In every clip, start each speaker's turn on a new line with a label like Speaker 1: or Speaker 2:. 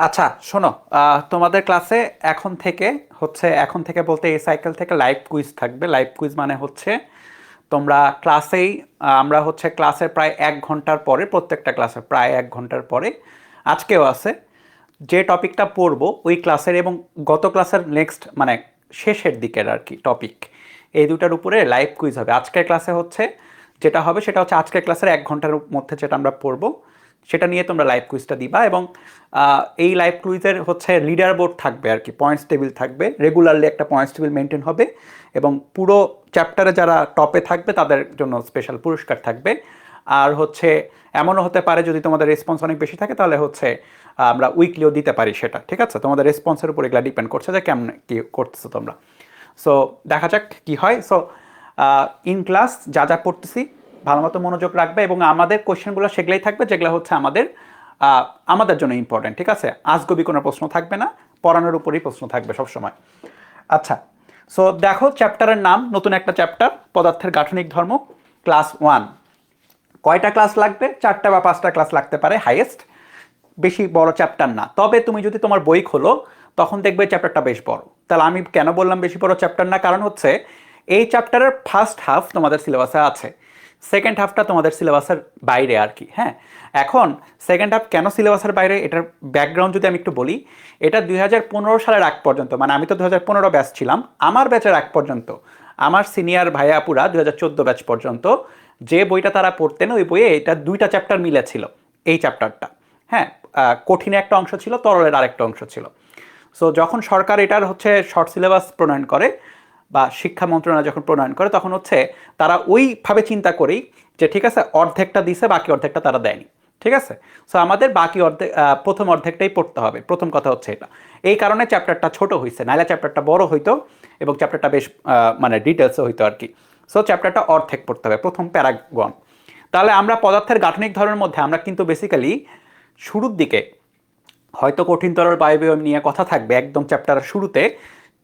Speaker 1: আচ্ছা শোনো, তোমাদের ক্লাসে এখন থেকে বলতে এই সাইকেল থেকে লাইভ কুইজ থাকবে। লাইভ কুইজ মানে হচ্ছে তোমরা ক্লাসেই আমরা হচ্ছে ক্লাসের প্রায় 1 ঘন্টার পরে, প্রত্যেকটা ক্লাসে প্রায় 1 ঘন্টার পরে, আজকেও আছে, যে টপিকটা পড়বো ওই ক্লাসের এবং গত ক্লাসের নেক্সট মানে শেষের দিকের আর কি টপিক, এই দুটার উপরে লাইভ কুইজ হবে। আজকের ক্লাসে হচ্ছে যেটা হবে সেটা হচ্ছে আজকের ক্লাসের 1 ঘন্টার মধ্যে যেটা আমরা পড়বো সেটা নিয়ে তোমরা লাইভ কুইজটা দিবা। এবং এই লাইভ কুইজের হচ্ছে লিডার বোর্ড থাকবে আর কি, পয়েন্টস টেবিল থাকবে, রেগুলারলি একটা পয়েন্টস টেবিল মেনটেন হবে এবং পুরো চ্যাপ্টারে যারা টপে থাকবে তাদের জন্য স্পেশাল পুরস্কার থাকবে। আর হচ্ছে এমনও হতে পারে যদি তোমাদের রেসপন্স অনেক বেশি থাকে তাহলে হচ্ছে আমরা উইকলিও দিতে পারি সেটা, ঠিক আছে? তোমাদের রেসপন্সের উপর এগুলো ডিপেন্ড করছে যে কেমন কী করতেছো তোমরা। সো দেখা যাক কি হয়। সো ইন ক্লাস যা যা পড়তেছি ভালো মতো মনোযোগ রাখবে এবং আমাদের কোয়েশ্চেনগুলো সেগুলোই থাকবে যেগুলো হচ্ছে আমাদের জন্য ইম্পর্টেন্ট, ঠিক আছে? আজগবি কোনো প্রশ্ন থাকবে না, পড়ানোর উপরেই প্রশ্ন থাকবে সবসময়। আচ্ছা, সো দেখো চ্যাপ্টারের নাম, নতুন একটা চ্যাপ্টার, পদার্থের গাঠনিক ধর্ম, ক্লাস 1। কয়টা ক্লাস লাগবে? 4টা বা 5টা ক্লাস লাগতে পারে হাইয়েস্ট, বেশি বড় চ্যাপ্টার না। তবে তুমি যদি তোমার বই খোলো তখন দেখবে চ্যাপ্টারটা বেশ বড়। তাহলে আমি কেন বললাম বেশি বড় চ্যাপ্টার না, কারণ হচ্ছে এই চ্যাপ্টারের ফার্স্ট হাফ তোমাদের সিলেবাসে আছে, সেকেন্ড হাফটা তোমাদের সিলেবাসের বাইরে আর কি। হ্যাঁ, এখন সেকেন্ড হাফ কেন সিলেবাসের বাইরে এটার ব্যাকগ্রাউন্ড যদি আমি একটু বলি, এটা 2015 সালের আগ পর্যন্ত, মানে আমি তো 2015 ব্যাচ ছিলাম, আমার ব্যাচের আগ পর্যন্ত, আমার সিনিয়র ভাইয়াপুরা 2014 ব্যাচ পর্যন্ত যে বইটা তারা পড়তেন ওই বইয়ে এটা 2টা চ্যাপ্টার মিলে ছিল, এই চ্যাপ্টারটা। হ্যাঁ, কঠিনে একটা অংশ ছিল, তরলের আরেকটা অংশ ছিল। সো যখন সরকার এটার হচ্ছে শর্ট সিলেবাস প্রণয়ন করে বা শিক্ষা মন্ত্রণালয় যখন প্রণয়ন করে তখন হচ্ছে তারা ওইভাবে চিন্তা করেই যে ঠিক আছে অর্ধেকটা দিছে বাকি অর্ধেকটা তারা দেয়নি, ঠিক আছে? সো আমাদের বাকি অর্ধেক প্রথম অর্ধেকটাই পড়তে হবে, প্রথম কথা হচ্ছে এটা। এই কারণে চ্যাপ্টারটা ছোট হয়েছে, নাহলে চ্যাপ্টারটা বড় হইতো এবং চ্যাপ্টারটা বেশ মানে ডিটেলসে হইতো আর কি। সো চ্যাপ্টারটা অর্ধেক পড়তে হবে, প্রথম প্যারাগন। তাহলে আমরা পদার্থের গাঠনিক ধরনের মধ্যে আমরা কিন্তু বেসিক্যালি শুরুর দিকে হয়তো কঠিন তরল বায়বীয় নিয়ে কথা থাকবে একদম চ্যাপ্টারের শুরুতে,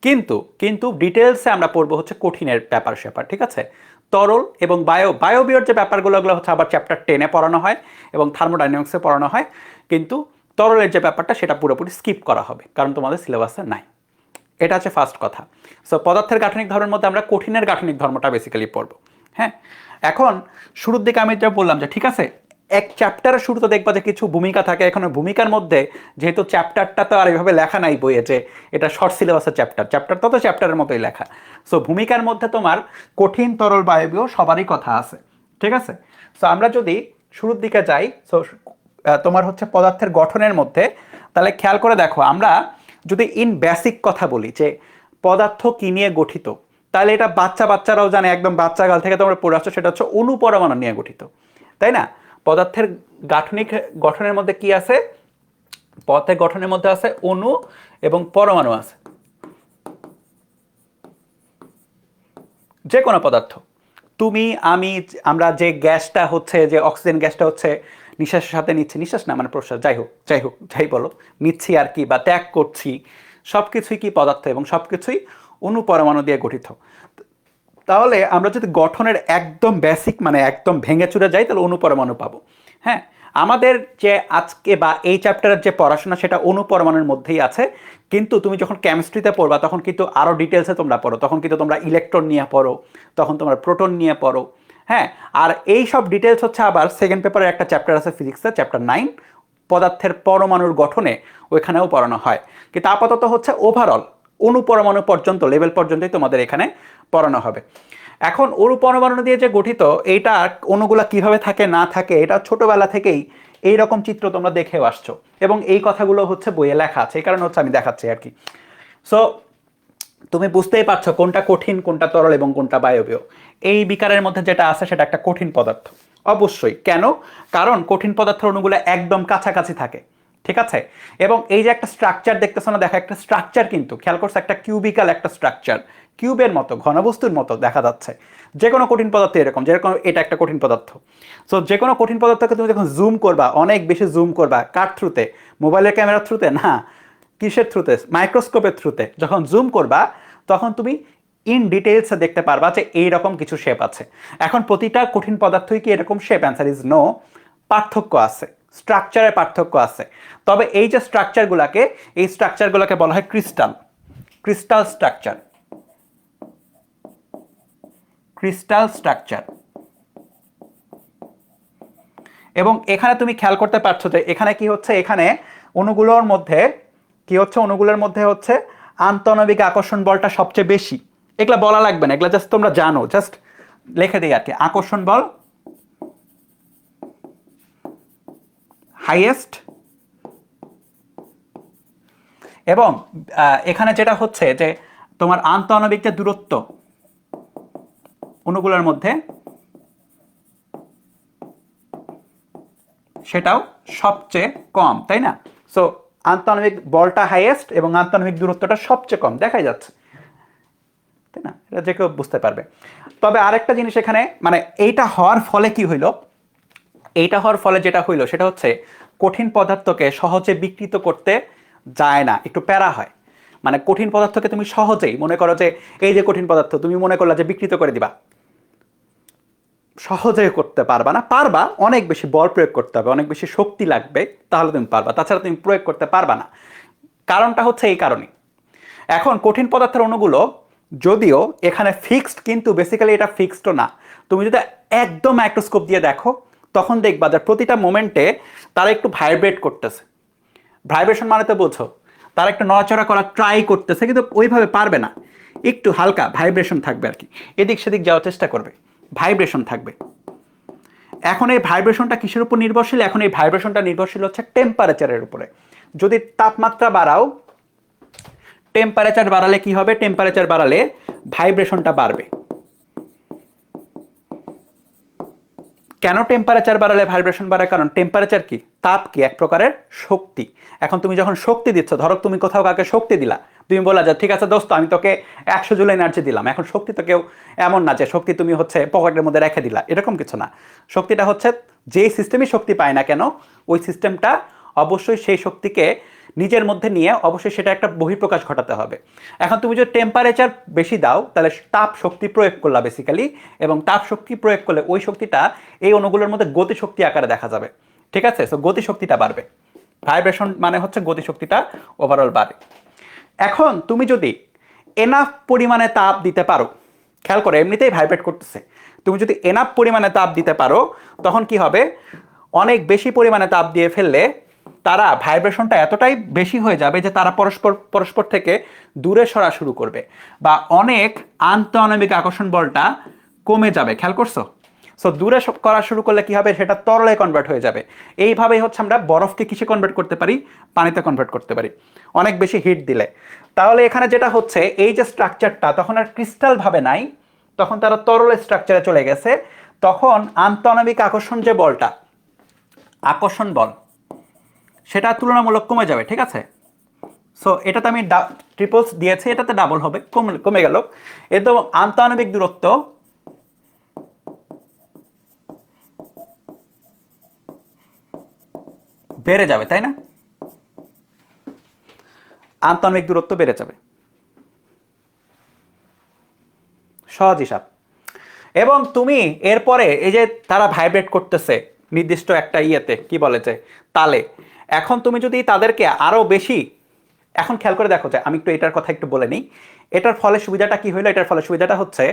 Speaker 1: কিন্তু কিন্তু ডিটেলসে আমরা পড়বো হচ্ছে কঠিনের ব্যাপার স্যাপার, ঠিক আছে? তরল এবং বায়বীয়র যে ব্যাপারগুলো ওগুলো হচ্ছে আবার চ্যাপ্টার 10-এ পড়ানো হয় এবং থার্মোডাইনামিক্সে পড়ানো হয়, কিন্তু তরলের যে ব্যাপারটা সেটা পুরোপুরি স্কিপ করা হবে কারণ তোমাদের সিলেবাসে নাই। এটা হচ্ছে ফার্স্ট কথা। সো পদার্থের গাঠনিক ধর্মের মধ্যে আমরা কঠিনের গাঠনিক ধর্মটা বেসিক্যালি পড়বো। হ্যাঁ, এখন শুরুর দিকে আমি যা বললাম যে ঠিক আছে এক চ্যাপ্টারের শুরুতে দেখবা যে কিছু ভূমিকা থাকে, এখন ভূমিকার মধ্যে যেহেতু চ্যাপ্টারটা তো আর এইভাবে লেখা নাই বইয়ে যে এটা শর্ট সিলেবাসের চ্যাপ্টারটা তো চ্যাপ্টারের মতোই লেখা। সো ভূমিকার মধ্যে তোমার কঠিন তরল বায়বীয় সবারই কথা আছে, ঠিক আছে? সো আমরা যদি শুরুর দিকে যাই, সো তোমার হচ্ছে পদার্থের গঠনের মধ্যে, তাহলে খেয়াল করে দেখো আমরা যদি ইন বেসিক কথা বলি যে পদার্থ কি নিয়ে গঠিত, তাহলে এটা বাচ্চারাও জানে, একদম বাচ্চাকাল থেকে তোমরা পড়ে আসছো, সেটা হচ্ছে অণু পরমাণু নিয়ে গঠিত, তাই না? পদার্থের গঠনের মধ্যে কি আছে? পদার্থের গঠনের মধ্যে আছে অণু এবং পরমাণু আছে, যে কোনো পদার্থ। তুমি আমি আমরা যে গ্যাসটা হচ্ছে, যে অক্সিজেন গ্যাসটা হচ্ছে নিঃশ্বাসের সাথে নিচ্ছি, নিঃশ্বাস না মানে প্রশ্বাস, যাই হোক যাই বলো, নিচ্ছি আর কি, বা ত্যাগ করছি, সব কিছুই কি পদার্থ এবং সব কিছুই অণু পরমাণু দিয়ে গঠিত। তাহলে আমরা যদি গঠনের একদম বেসিক মানে একদম ভেঙে চুরে যাই তাহলে অণু পরমাণু পাবো। হ্যাঁ, আমাদের যে আজকে বা এই চ্যাপ্টারের যে পড়াশোনা সেটা অণু পরমাণুর মধ্যেই আছে, কিন্তু তুমি যখন কেমিস্ট্রিতে পড়বা তখন কিন্তু আরও ডিটেলসে তোমরা পড়ো, তখন কিন্তু তোমরা ইলেকট্রন নিয়ে পড়ো, তখন তোমরা প্রোটন নিয়ে পড়ো। হ্যাঁ, আর এই সব ডিটেলস হচ্ছে আবার সেকেন্ড পেপারের একটা চ্যাপ্টার আছে ফিজিক্সের, চ্যাপ্টার 9, পদার্থের পরমাণুর গঠনে, ওইখানেও পড়ানো হয়। কিন্তু আপাতত হচ্ছে ওভারঅল অণু পরমাণু পর্যন্ত লেভেল পর্যন্তই তোমাদের এখানে পড়ানো হবে। এখন অণু পরমাণু দিয়ে যে গঠিত এইটা, অণুগুলা কিভাবে থাকে না থাকে এটা ছোটবেলা থেকেই এই রকম চিত্র তোমরা দেখেও আসছো এবং এই কথাগুলো হচ্ছে বইয়ে লেখা আছে, এই কারণে হচ্ছে আমি দেখাচ্ছি আর কি। সো তুমি বুঝতেই পারছো কোনটা কঠিন, কোনটা তরল এবং কোনটা বায়বীয়। এই বিকারের মধ্যে যেটা আছে সেটা একটা কঠিন পদার্থ অবশ্যই। কেন? কারণ কঠিন পদার্থের অণুগুলো একদম কাছাকাছি থাকে, ঠিক আছে? এবং এই যে একটা স্ট্রাকচার দেখতেছো না, দেখা একটা স্ট্রাকচার, কিন্তু খেয়াল করছো একটা কিউবিক্যাল একটা স্ট্রাকচার, কিউবের মতো ঘনবস্তুর মতো দেখা যাচ্ছে। যে কোনো কঠিন পদার্থ এরকম, যেরকম এটা একটা কঠিন পদার্থ। সো যে কোনো কঠিন পদার্থকে তুমি যখন জুম করবা, অনেক বেশি জুম করবা, কার থ্রুতে? মোবাইলের ক্যামেরার থ্রুতে না, কিসের থ্রুতে? মাইক্রোস্কোপের থ্রুতে। যখন জুম করবা তখন তুমি ইন ডিটেইলসে দেখতে পারবা যে এইরকম কিছু শেপ আছে। এখন প্রতিটা কঠিন পদার্থই কি এরকম শেপ? অ্যান্সার ইজ নো, পার্থক্য আছে। স্ট্রাকচারের পার্থক্য আছে। তবে এই যে স্ট্রাকচারগুলোকে, এই স্ট্রাকচারগুলোকে বলা হয় crystal, crystal structure, crystal structure. এবং এখানে তুমি খেয়াল করতে পারছো যে এখানে কি হচ্ছে, এখানে অণুগুলোর মধ্যে কি হচ্ছে, অণুগুলোর মধ্যে হচ্ছে আন্তঃনবিক আকর্ষণ বলটা সবচেয়ে বেশি। এগুলা বলা লাগবে না, এগুলা জাস্ট তোমরা জানো, জাস্ট লিখে দিই আর কি। আকর্ষণ বল হাইয়েস্ট, এবং এখানে যেটা হচ্ছে যে তোমার আন্তঃনবিক যে দূরত্ব অণুগুলোর মধ্যে, সেটাও সবচেয়ে কম, তাই না? সো আন্তঃনবিক বলটা হাইয়েস্ট এবং আন্তঃনবিক দূরত্বটা সবচেয়ে কম দেখাই যাচ্ছে, তাই না? এটা যে কেউ বুঝতে পারবে। তবে আরেকটা জিনিস এখানে, মানে এইটা হওয়ার ফলে কি হইলো, এইটা হওয়ার ফলে যেটা হইলো সেটা হচ্ছে কঠিন পদার্থকে সহজে বিকৃত করতে যায় না, একটু প্যারা হয়। মানে কঠিন পদার্থকে তুমি সহজেই, মনে করো যে এই যে কঠিন পদার্থ তুমি মনে করলা যে বিকৃত করে দিবা, সহজে করতে পারবা না, পারবা, অনেক বেশি বল প্রয়োগ করতে হবে, অনেক বেশি শক্তি লাগবে, তাহলে তুমি পারবা, তাছাড়া তুমি প্রয়োগ করতে পারবা না। কারণটা হচ্ছে এই কারণে, এখন কঠিন পদার্থের অণুগুলো যদিও এখানে ফিক্সড, কিন্তু বেসিক্যালি এটা ফিক্সডও না। তুমি যদি একদম মাইক্রোস্কোপ দিয়ে দেখো তখন দেখবা যে প্রতিটা মোমেন্টে তারা একটু ভাইব্রেট করতেছে। ভাইব্রেশন মানে তো বোঝো, তারা একটু নড়াচড়া করার ট্রাই করতেছে, কিন্তু ওইভাবে পারবে না, একটু হালকা ভাইব্রেশন থাকবে আর কি, এদিক সেদিক যাওয়ার চেষ্টা করবে, ভাইব্রেশন থাকবে। এখন এই ভাইব্রেশনটা কিসের উপর নির্ভরশীল? এখন এই ভাইব্রেশনটা নির্ভরশীল হচ্ছে টেম্পারেচারের উপরে। যদি তাপমাত্রা বাড়াও, টেম্পারেচার বাড়ালে কি হবে? টেম্পারেচার বাড়ালে ভাইব্রেশনটা বাড়বে। কেন টেম্পারেচার বাড়ালে ভাইব্রেশন বাড়ে? কারণ টেম্পারেচার কি? তাপ কি? এক প্রকারের শক্তি। এখন তুমি যখন শক্তি দিচ্ছ, ধরো তুমি কোথাও কাউকে শক্তি দিলা, তুমি বলা যে ঠিক আছে দোস্ত আমি তোকে 100 জুল এনার্জি দিলাম। এখন শক্তি তো কেউ এমন না যে শক্তি তুমি হচ্ছে পকেটের মধ্যে রেখে দিলা, এরকম কিছু না। শক্তিটা হচ্ছে যেই সিস্টেমই শক্তি পায় না কেন, ওই সিস্টেমটা অবশ্যই সেই শক্তিকে নিজের মধ্যে নিয়ে অবশ্যই সেটা একটা বহিঃপ্রকাশ ঘটাতে হবে। এখন তুমি যদি টেম্পারেচার বেশি দাও তাহলে তাপ শক্তি প্রয়োগ করলা বেসিক্যালি, এবং তাপ শক্তি প্রয়োগ করলে ওই শক্তিটা এই অণুগুলোর মধ্যে গতিশক্তি আকারে দেখা যাবে, ঠিক আছে? সো গতিশক্তিটা বাড়বে, ভাইব্রেশন মানে হচ্ছে গতিশক্তিটা ওভারঅল বাড়ে। এখন তুমি যদি এনাফ পরিমাণে তাপ দিতে পারো, খেয়াল করো এমনিতেই ভাইব্রেট করতেছে, তুমি যদি এনাফ পরিমাণে তাপ দিতে পারো তখন কি হবে? অনেক বেশি পরিমাণে তাপ দিয়ে ফেললে তারা ভাইব্রেশনটা এতটাই বেশি হয়ে যাবে যে তারা পরস্পর পরস্পর থেকে দূরে সরা শুরু করবে, বা অনেক আন্তঃআণবিক আকর্ষণ বলটা কমে যাবে। খেয়াল করছো? সো দূরে করা শুরু করলে কি হবে? সেটা তরলে কনভার্ট হয়ে যাবে। এইভাবেই হচ্ছে আমরা বরফকে কিসে কনভার্ট করতে পারি? পানিতে কনভার্ট করতে পারি, অনেক বেশি হিট দিলে। তাহলে এখানে যেটা হচ্ছে, এই যে স্ট্রাকচারটা তখন আর ক্রিস্টাল ভাবে নাই, তখন তারা তরল স্ট্রাকচারে চলে গেছে। তখন আন্তঃআণবিক আকর্ষণ যে বলটা, আকর্ষণ বল, সেটা তুলনামূলক কমে যাবে, ঠিক আছে? সো এটাতে আমি ট্রিপলস দিয়েছি, এটাতে ডাবল হবে, কমে গেল। এ তো আন্তঃআণবিক দূরত্ব বেড়ে যাবে, তাই না? আন্তঃআণবিক দূরত্ব বেড়ে যাবে, সহজ হিসাব। এবং তুমি এরপরে এই যে তারা ভাইব্রেট করতেছে নির্দিষ্ট একটা ইয়েতে, কি বলে যে তালে, এখন তুমি যদি তাদেরকে আরো বেশি, এখন খেয়াল করে দেখো যে আমি একটু এটার কথা একটু বলে নিই। এটার ফলে সুবিধাটা কি হইলো? এটার ফলে সুবিধাটা হচ্ছে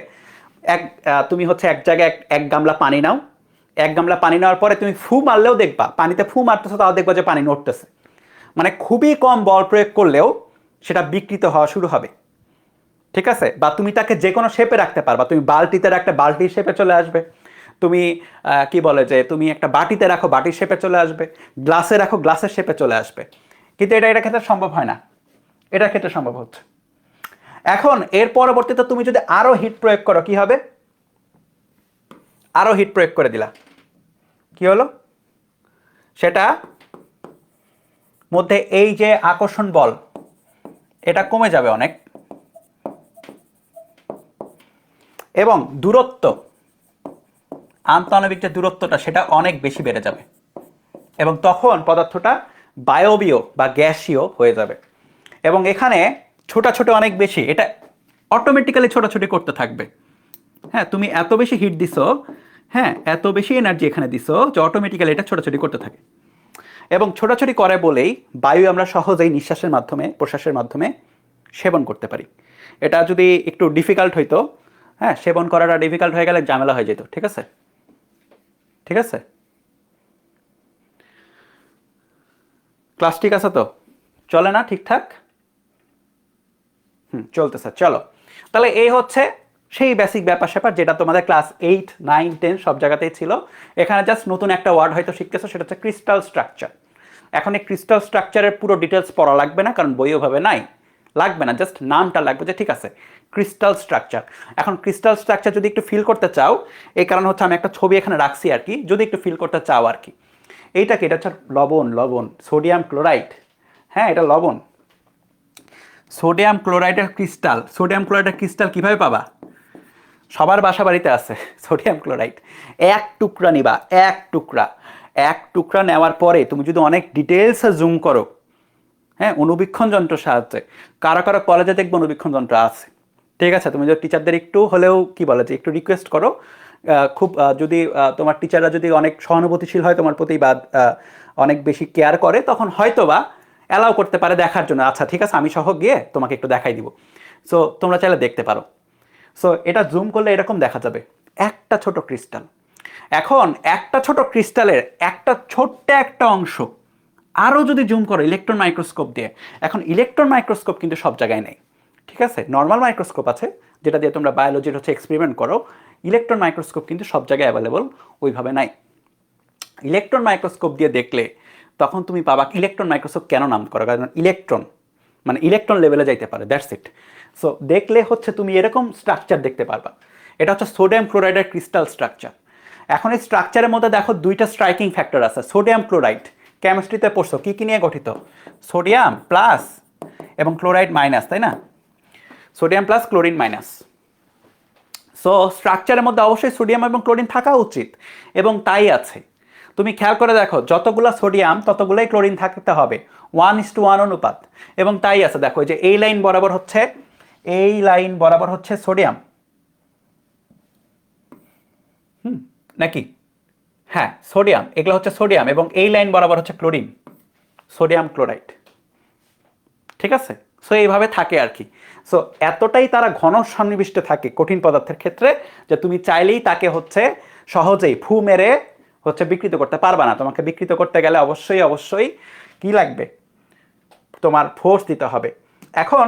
Speaker 1: তুমি হচ্ছে এক জায়গায় এক গামলা পানি নাও, এক গামলা পানি নেওয়ার পরে তুমি ফু মারলেও দেখবা, পানিতে ফু মারতেছো তাও দেখবা যে পানি নড়তেছে। মানে খুবই কম বল প্রয়োগ করলেও সেটা বিকৃত হওয়া শুরু হবে, ঠিক আছে? বা তুমি তাকে যে কোনো শেপে রাখতে পারবা, তুমি বালতিতে রাখতে বালতির শেপে চলে আসবে, তুমি কি বলে যে তুমি একটা বাটিতে রাখো বাটির শেপে চলে আসবে, গ্লাসে রাখো গ্লাসের শেপে চলে আসবে। কিন্তু এটা ক্ষেত্রে সম্ভব হয় না, এটার ক্ষেত্রে সম্ভব হচ্ছে। এখন এর পরবর্তীতে তুমি যদি আরো হিট প্রয়োগ করো, কি হবে? আরো হিট প্রয়োগ করে দিলা, কি হলো? সেটা মধ্যে এই যে আকর্ষণ বল, এটা কমে যাবে অনেক, এবং দূরত্ব, আন্তঃআণবিক যে দূরত্বটা সেটা অনেক বেশি বেড়ে যাবে, এবং তখন পদার্থটা বায়বীয় বা গ্যাসীয় হয়ে যাবে। এবং এখানে ছোটাছুটি অনেক বেশি, এটা অটোমেটিক্যালি ছোটাছুটি করতে থাকবে। হ্যাঁ, তুমি এত বেশি হিট দিছো, হ্যাঁ এত বেশি এনার্জি এখানে দিছো যে অটোমেটিক্যালি এটা ছোটাছুটি করতে থাকে। এবং ছোটাছুটি করে বলেই বায়ু আমরা সহজেই নিঃশ্বাসের মাধ্যমে প্রশ্বাসের মাধ্যমে সেবন করতে পারি। এটা যদি একটু ডিফিকাল্ট হইতো, হ্যাঁ, সেবন করাটা ডিফিকাল্ট হয়ে গেলে ঝামেলা হয়ে যেত। ঠিক আছে, ঠিক আছে, ক্লাস ঠিক আছে তো? চলে না ঠিকঠাক? চলতেছে, চলো। তাহলে এই হচ্ছে সেই বেসিক ব্যাপার স্যাপার যেটা তোমাদের ক্লাস 8, 9, 10 সব জায়গাতেই ছিল। এখানে জাস্ট নতুন একটা ওয়ার্ড হয়তো শিখতেছো, সেটা হচ্ছে ক্রিস্টাল স্ট্রাকচার। এখন এই ক্রিস্টাল স্ট্রাকচারের পুরো ডিটেলস পড়া লাগবে না, কারণ বই ওভাবে নাই, লাগবে না, জাস্ট নামটা লাগবে যে ঠিক আছে ক্রিস্টাল স্ট্রাকচার। এখন ক্রিস্টাল স্ট্রাকচার যদি একটু ফিল করতে চাও, এই কারণ হচ্ছে আমি একটা ছবি এখানে রাখছি আর কি, যদি একটু ফিল করতে চাও আর কি। এইটা কি? এটা হচ্ছে লবণ, লবণ, সোডিয়াম ক্লোরাইড। হ্যাঁ, এটা লবণ। সোডিয়াম ক্লোরাইডের ক্রিস্টাল, সোডিয়াম ক্লোরাইডের ক্রিস্টাল কিভাবে পাবা? সবার বাসা বাড়িতে আছে সোডিয়াম ক্লোরাইড। এক টুকরা নিবা, এক টুকরা, এক টুকরা নেওয়ার পরে তুমি যদি অনেক ডিটেলসে জুম করো, হ্যাঁ, অনুবীক্ষণ যন্ত্র সাহায্যে, কারো কারো কলেজে দেখবো অনুবীক্ষণ যন্ত্র আছে, ঠিক আছে, তুমি যদি টিচারদের একটু হলেও কি বলে যে একটু রিকোয়েস্ট করো, খুব যদি তোমার টিচাররা যদি অনেক সহানুভূতিশীল হয় তোমার প্রতি বা অনেক বেশি কেয়ার করে, তখন হয়তো বা অ্যালাউ করতে পারে দেখার জন্য, আচ্ছা ঠিক আছে আমি সহ গিয়ে তোমাকে একটু দেখাই দিব। সো তোমরা চাইলে দেখতে পারো। সো এটা জুম করলে এরকম দেখা যাবে একটা ছোট ক্রিস্টাল। এখন একটা ছোট ক্রিস্টালের একটা ছোট্ট একটা অংশ আরও যদি জুম করো ইলেকট্রন মাইক্রোস্কোপ দিয়ে, এখন ইলেকট্রন মাইক্রোস্কোপ কিন্তু সব জায়গায় নেই, ঠিক আছে, নর্মাল মাইক্রোস্কোপ আছে যেটা দিয়ে তোমরা বায়োলজির হচ্ছে এক্সপেরিমেন্ট করো, ইলেকট্রন মাইক্রোস্কোপ কিন্তু সব জায়গায় অ্যাভেলেবল ওইভাবে নাই। ইলেকট্রন মাইক্রোস্কোপ দিয়ে দেখলে তখন তুমি পাবা, ইলেকট্রন মাইক্রোস্কোপ কেন নাম করা, কারণ ইলেকট্রন মানে ইলেকট্রন লেভেলে যাইতে পারে, দ্যাটস ইট। সো দেখলে হচ্ছে তুমি এরকম স্ট্রাকচার দেখতে পারবা। এটা হচ্ছে সোডিয়াম ক্লোরাইডের ক্রিস্টাল স্ট্রাকচার। এখন এই স্ট্রাকচারের মধ্যে দেখো দুইটা স্ট্রাইকিং ফ্যাক্টর আছে। সোডিয়াম ক্লোরাইড কেমিস্ট্রিতে পড়ছো, কি কি নিয়ে গঠিত? সোডিয়াম প্লাস এবং ক্লোরাইড মাইনাস, তাই না? Sodium plus chlorine minus. So স্ট্রাকচারের মধ্যে অবশ্যই সোডিয়াম এবং ক্লোরিন থাকা উচিত, এবং তাই আছে। তুমি খেয়াল করে দেখো যতগুলো সোডিয়াম ততগুলোই ক্লোরিন থাকতে হবে, 1:1 অনুপাত, এবং তাই আছে। দেখো যে এই লাইন বরাবর হচ্ছে, এই লাইন বরাবর হচ্ছে সোডিয়াম, নাকি? হ্যাঁ, সোডিয়াম, এগুলো হচ্ছে সোডিয়াম, এবং এই লাইন বরাবর হচ্ছে ক্লোরিন, সোডিয়াম ক্লোরাইড, ঠিক আছে। সো এইভাবে থাকে আর কি। সো এতটাই তারা ঘন সন্নিবিষ্ট থাকে কঠিন পদার্থের ক্ষেত্রে যে তুমি চাইলেই তাকে হচ্ছে সহজেই ফু মেরে হচ্ছে বিকৃত করতে পারবা না। তোমাকে বিকৃত করতে গেলে অবশ্যই অবশ্যই কি লাগবে? তোমার ফোর্স দিতে হবে। এখন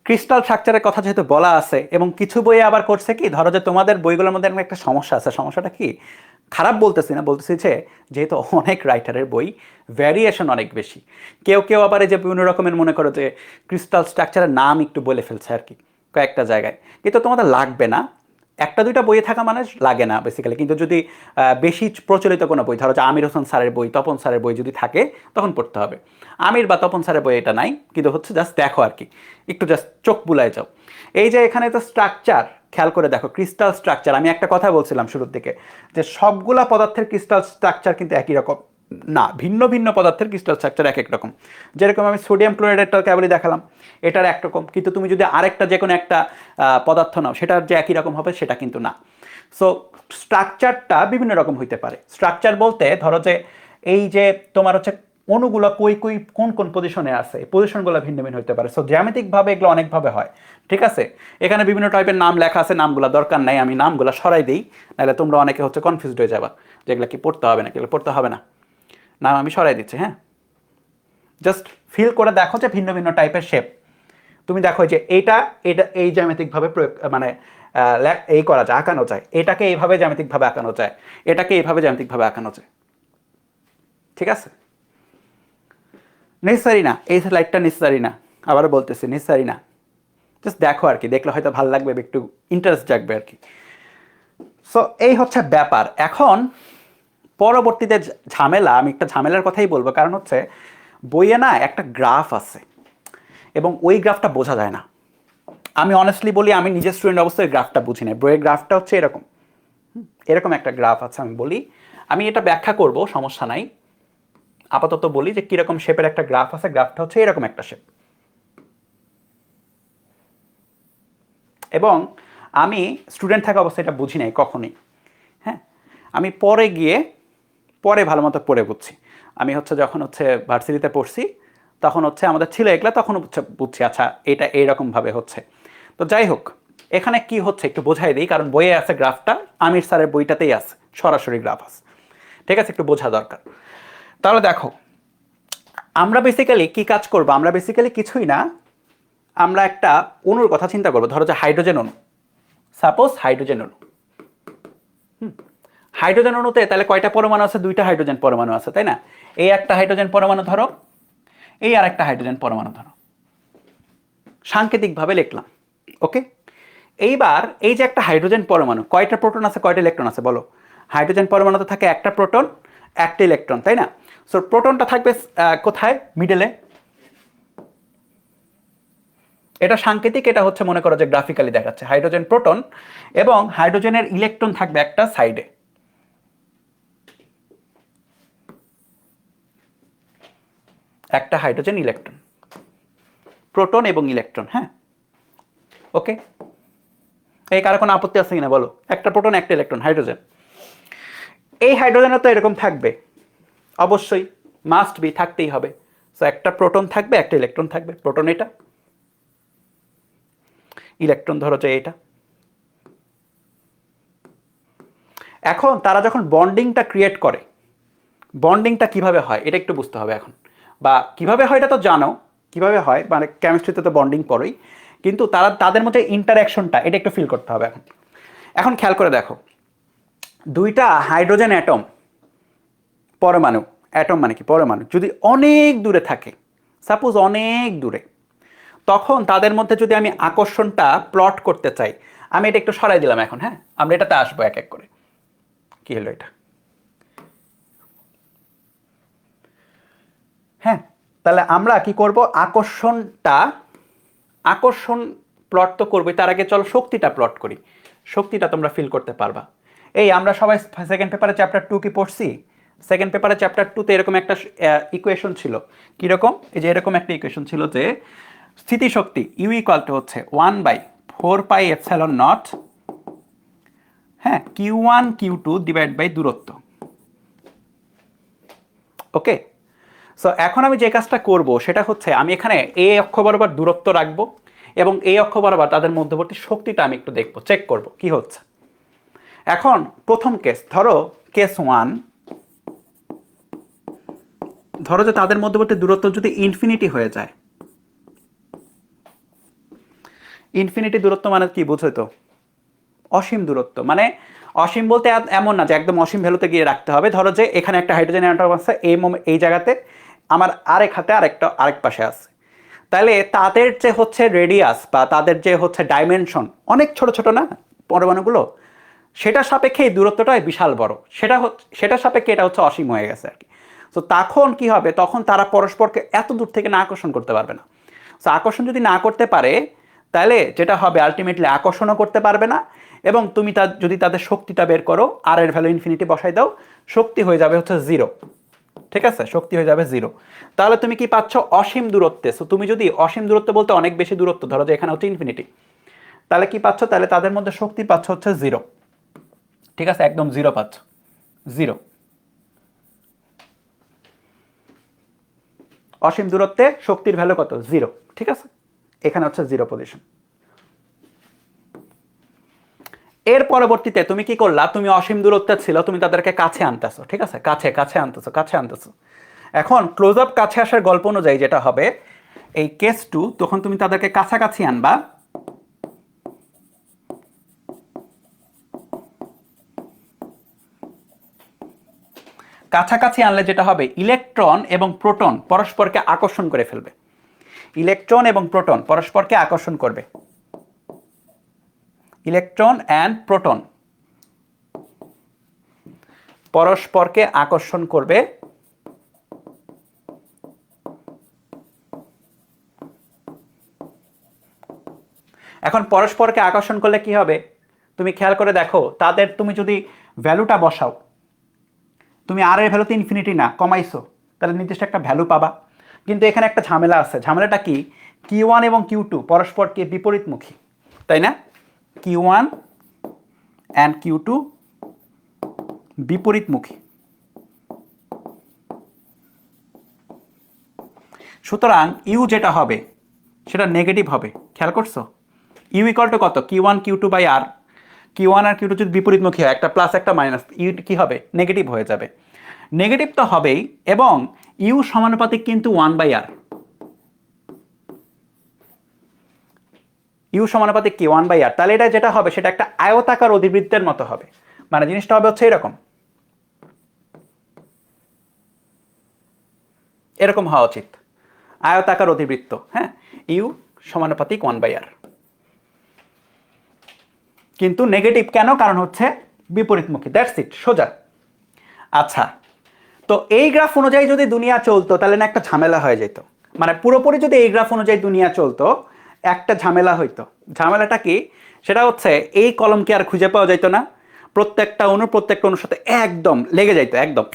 Speaker 1: ক্রিস্টাল স্ট্রাকচারের কথা যেহেতু বলা আছে, এবং কিছু বইয়ে আবার করছে কি, ধরো যে তোমাদের বইগুলোর মধ্যে একটা সমস্যা আছে। সমস্যাটা কি? খারাপ বলতেছি না, বলতেছি যে যেহেতু অনেক রাইটারের বই, ভ্যারিয়েশন অনেক বেশি। কেউ কেউ আবার এই যে বিভিন্ন রকমের মনে করো যে ক্রিস্টাল স্ট্রাকচারের নাম একটু বলে ফেলছে আর কি কয়েকটা জায়গায়, কিন্তু তোমাদের লাগবে না। একটা দুইটা বইয়ে থাকা মানে লাগে না বেসিক্যালি, কিন্তু যদি বেশি প্রচলিত কোনো বই, ধরো যে আমির হোসেন স্যারের বই, তপন স্যারের বই যদি থাকে তখন পড়তে হবে। আমির বা তপন স্যারের বই এটা নাই, কিন্তু হচ্ছে জাস্ট দেখো আর কি, একটু জাস্ট চোখ বুলায় যাও। এই যে এখানে তো স্ট্রাকচার খেয়াল করে দেখো, ক্রিস্টাল স্ট্রাকচার, আমি একটা কথা বলছিলাম শুরুর দিকে যে সবগুলা পদার্থের ক্রিস্টাল স্ট্রাকচার কিন্তু একই রকম না, ভিন্ন ভিন্ন পদার্থের ক্রিস্টাল স্ট্রাকচার এক এক রকম। যেরকম আমি সোডিয়াম ক্লোরাইডেরটা কেবলই দেখালাম, এটার একরকম, কিন্তু তুমি যদি আরেকটা যে কোনো একটা পদার্থ নাও সেটার যে একই রকম হবে সেটা কিন্তু না। সো স্ট্রাকচারটা বিভিন্ন রকম হইতে পারে। স্ট্রাকচার বলতে ধরো যে এই যে তোমার হচ্ছে অণুগুলো কই কই কোন কোন পজিশনে আছে, এই পজিশনগুলো ভিন্ন ভিন্ন হতে পারে। সো জ্যামিতিকভাবে এগুলো অনেকভাবে হয়, ঠিক আছে। এখানে বিভিন্ন টাইপের নাম লেখা আছে, নামগুলো দরকার নাই, আমি নামগুলো সরাই দিই, নাহলে তোমরা অনেকে হচ্ছে কনফিউজড হয়ে যাবা যেগুলো কি পড়তে হবে না, এগুলো পড়তে হবে না, নাম আমি সরাই দিচ্ছি। হ্যাঁ, জাস্ট ফিল করে দেখো যে ভিন্ন ভিন্ন টাইপের শেপ। তুমি দেখো যে এটা এটা এই জ্যামিতিকভাবে প্রয়োগ মানে এই করা যায়, আঁকানো যায়, এটাকে এইভাবে জ্যামিতিকভাবে আঁকানো যায়, এটাকে এইভাবে জ্যামিতিকভাবে আঁকানো যায়, ঠিক আছে। নেসেসারি না, এই স্লাইডটা নেসেসারি না, আবারও বলতেছি নেসেসারি না, জাস্ট দেখো আর কি, দেখলে হয়তো ভালো লাগবে, একটু ইন্টারেস্ট জাগবে আর কি। সো এই হচ্ছে ব্যাপার। এখন পরবর্তীতে ঝামেলা, আমি একটা ঝামেলার কথাই বলবো, কারণ হচ্ছে বইয়ে না একটা গ্রাফ আছে এবং ওই গ্রাফটা বোঝা যায় না। আমি অনেস্টলি বলি, আমি নিজের স্টুডেন্ট অবস্থায় গ্রাফটা বুঝি না। বইয়ের গ্রাফটা হচ্ছে এরকম, এরকম একটা গ্রাফ আছে। আমি বলি, আমি এটা ব্যাখ্যা করব, সমস্যা নাই, আপাতত বলি যে কিরকম শেপের একটা গ্রাফ আছে। গ্রাফটা হচ্ছে এরকম একটা শেপ, এবং আমি স্টুডেন্ট থাকা অবস্থায় এটা বুঝি নাই কখনই। হ্যাঁ, আমি পরে গিয়ে পরে ভালো মতো পড়ে বুঝছি। আমি হচ্ছে যখন হচ্ছে ভার্সিটিতে পড়ছি তখন হচ্ছে আমাদের ছিল এগুলা, তখন বুঝছি আচ্ছা এটা এইরকমভাবে হচ্ছে। তো যাই হোক, এখানে কি হচ্ছে একটু বোঝাই দিই, কারণ বইয়ে আছে গ্রাফটা, আমির স্যারের বইটাতেই আছে সরাসরি গ্রাফ আছে, ঠিক আছে, একটু বোঝা দরকার। তাহলে দেখো আমরা বেসিক্যালি কি কাজ করব, আমরা বেসিক্যালি কিছুই না, আমরা একটা অণুর কথা চিন্তা করবো, ধরো যে হাইড্রোজেন অণু, সাপোজ হাইড্রোজেন অণু। হাইড্রোজেন অণুতে তাহলে কয়টা পরমাণু আছে? দুইটা হাইড্রোজেন পরমাণু আছে, তাই না? এই একটা হাইড্রোজেন পরমাণু ধরো, এই আর একটা হাইড্রোজেন পরমাণু ধরো, সাংকেতিকভাবে লিখলাম, ওকে। এইবার এই যে একটা হাইড্রোজেন পরমাণু, কয়টা প্রোটন আছে কয়টা ইলেকট্রন আছে বলো? হাইড্রোজেন পরমাণুতে থাকে একটা প্রোটন একটা ইলেকট্রন, তাই না? সো প্রোটনটা থাকবে কোথায়? মিডলে। এটা সাংকেতিক, এটা হচ্ছে মনে করো যে গ্রাফিক্যালি দেখাচ্ছে হাইড্রোজেন প্রোটন, এবং হাইড্রোজেনের ইলেকট্রন থাকবে একটা সাইডে। একটা হাইড্রোজেন ইলেকট্রন, প্রোটন এবং ইলেকট্রন, হ্যাঁ, ওকে। এই কারো কোনো আপত্তি আছে কিনা বলো? একটা প্রোটন একটা ইলেকট্রন হাইড্রোজেন। এই হাইড্রোজেনও তো এরকম থাকবে, অবশ্যই, মাস্ট বি, থাকতেই হবে। সো একটা প্রোটন থাকবে একটা ইলেকট্রন থাকবে, প্রোটন এটা, ইলেকট্রন ধরো যে এটা। এখন তারা যখন বন্ডিংটা ক্রিয়েট করে, বন্ডিংটা কিভাবে হয় এটা একটু বুঝতে হবে এখন, বা কিভাবে হয় এটা তো জানো, কিভাবে হয় মানে কেমিস্ট্রিতে তো বন্ডিং পড়োই, কিন্তু তারা তাদের মধ্যে ইন্টারঅ্যাকশনটা এটা একটু ফিল করতে হবে এখন। এখন খেয়াল করে দেখো, দুইটা হাইড্রোজেন অ্যাটম, পরমাণু, অ্যাটম মানে কি পরমাণু, যদি অনেক দূরে থাকে, সাপোজ অনেক দূরে, তখন তাদের মধ্যে যদি আমি আকর্ষণটা প্লট করতে চাই, আমি এটা একটু সরাই দিলাম এখন, হ্যাঁ, আমরা এটাতে আসবো এক এক করে। কি হলো এটা? হ্যাঁ, তাহলে আমরা কি করব, আকর্ষণটা, আকর্ষণ প্লট তো করবোই, তার আগে চলো শক্তিটা প্লট করি, শক্তিটা তোমরা ফিল করতে পারবা। এই আমরা সবাই সেকেন্ড পেপারে চ্যাপ্টার 2 কি পড়ছি? সেকেন্ড পেপারে চ্যাপ্টার 2 তে এরকম একটা ইকুয়েশন ছিল, কিরকম, এই যে এরকম একটা ইকুয়েশন ছিল যে স্থিতিশক্তি ইউ ইকুয়াল টু হচ্ছে 1/4πε0, হ্যাঁ, Q1 Q2 ডিভাইড বাই দূরত্ব, ওকে। সো এখন আমি যে কাজটা করব সেটা হচ্ছে আমি এখানে এ অক্ষ বরাবর দূরত্ব রাখবো, এবং এই অক্ষ বরাবর তাদের মধ্যবর্তী শক্তিটা আমি একটু দেখবো, চেক করব কি হচ্ছে। এখন প্রথম কেস, ধরো কেস 1, ধরো যে তাদের মধ্যবর্তী দূরত্ব যদি ইনফিনিটি হয়ে যায়, ইনফিনিটি দূরত্ব মানে কি বুঝো তো? অসীম দূরত্ব, মানে অসীম বলতে এমন না যে একদম অসীম ভ্যালুতে গিয়ে রাখতে হবে। ধরো যে এখানে একটা হাইড্রোজেন অ্যাটম আছে, এই জায়গাতে, আমার আরেক হাতে আরেক পাশে আছে, তাহলে তাদের যে হচ্ছে রেডিয়াস বা তাদের যে হচ্ছে ডাইমেনশন অনেক ছোট ছোট না পরমাণুগুলো, সেটা সাপেক্ষে এই দূরত্বটা বিশাল বড়, সেটা সাপেক্ষে এটা হচ্ছে অসীম হয়ে গেছে আর কি। তো তখন কি হবে, তখন তারা পরস্পরকে এত দূর থেকে না আকর্ষণ করতে পারবে না। তো আকর্ষণ যদি না করতে পারে, তাহলে যেটা হবে আলটিমেটলি আকর্ষণও করতে পারবে না, এবং তুমি যদি তাদের শক্তিটা বের করো, আর এর ভ্যালু ইনফিনিটি বসাই দাও, শক্তি হয়ে যাবে হচ্ছে 0, ঠিক আছে, শক্তি হয়ে যাবে 0। তাহলে তুমি কি পাচ্ছ? অসীম দূরত্বে। সো তুমি যদি অসীম দূরত্ব বলতে অনেক বেশি দূরত্ব, ধরো যে এখানে হচ্ছে ইনফিনিটি, তাহলে কি পাচ্ছ? তাহলে তাদের মধ্যে শক্তি পাচ্ছ হচ্ছে 0, ঠিক আছে, একদম 0 পাচ্ছ, 0। অসীম দূরত্বে শক্তির ভ্যালু কত? 0, ঠিক আছে, এখানে হচ্ছে 0 পজিশন। এর পরবর্তীতে তুমি কি করলা, তুমি অসীম দূরত্বে ছিল, তুমি তাদেরকে কাছে আনতেছো, ঠিক আছে, কাছে আনতেছো। এখন ক্লোজ আপ কাছে আসার গল্প অনুযায়ী যেটা হবে, এই কেস 2, তখন তুমি তাদেরকে কাছাকাছি আনবা, কাছাকাছি আনলে যেটা হবে, ইলেকট্রন এবং প্রোটন পরস্পরকে আকর্ষণ করে ফেলবে, ইলেকট্রন এবং প্রোটন পরস্পরকে আকর্ষণ করবে, ইলেকট্রন অ্যান্ড প্রোটন পরস্পরকে আকর্ষণ করবে। এখন পরস্পরকে আকর্ষণ করলে কি হবে, তুমি খেয়াল করে দেখো, তাদের তুমি যদি ভ্যালুটা বসাও, তুমি আর এর ভ্যালু তো ইনফিনিটি না, কমাইছো, তাহলে নির্দিষ্ট একটা ভ্যালু পাবা। কিন্তু এখানে একটা ঝামেলা আছে, ঝামেলাটা কি, Q1 এবং Q2 পরস্পরকে বিপরীতমুখী, তাই না? Q1 অ্যান্ড Q2 বিপরীতমুখী, সুতরাং ইউ যেটা হবে সেটা নেগেটিভ হবে, খেয়াল করছো? ইউ ইকুয়াল টু কত? Q1 Q2/R। Q1 আর Q2 যদি বিপরীতমুখী হয়, একটা প্লাস একটা মাইনাস, ইউ কি হবে? নেগেটিভ হয়ে যাবে। নেগেটিভ তো হবেই, এবং ইউ সমানুপাতিক কিন্তু 1/R। ইউ সমানুপাতিক কি? 1/R। তাহলে এটা যেটা হবে সেটা একটা আয়তাকার অধিবৃত্তের মতো হবে। মানে জিনিসটা হবে হচ্ছে এরকম, এরকম হওয়া উচিত, আয়তাকার অধিবৃত্ত। হ্যাঁ, ইউ সমানুপাতিক 1/R। কিন্তু নেগেটিভ কেন? কারণ হচ্ছে বিপরীতমুখী, দ্যাটস ইট, সোজা। আচ্ছা, তো এই গ্রাফ অনুযায়ী যদি দুনিয়া চলতো তাহলে না একটা ঝামেলা হয়ে যেত। মানে পুরোপুরি যদি এই গ্রাফ অনুযায়ী দুনিয়া চলতো একটা ঝামেলা হইতো। ঝামেলাটা কি? সেটা হচ্ছে এই কলমকে আর খুঁজে পাওয়া যাইতো না, প্রত্যেকটা অণুর সাথে একদম লেগে যাইতো, একদম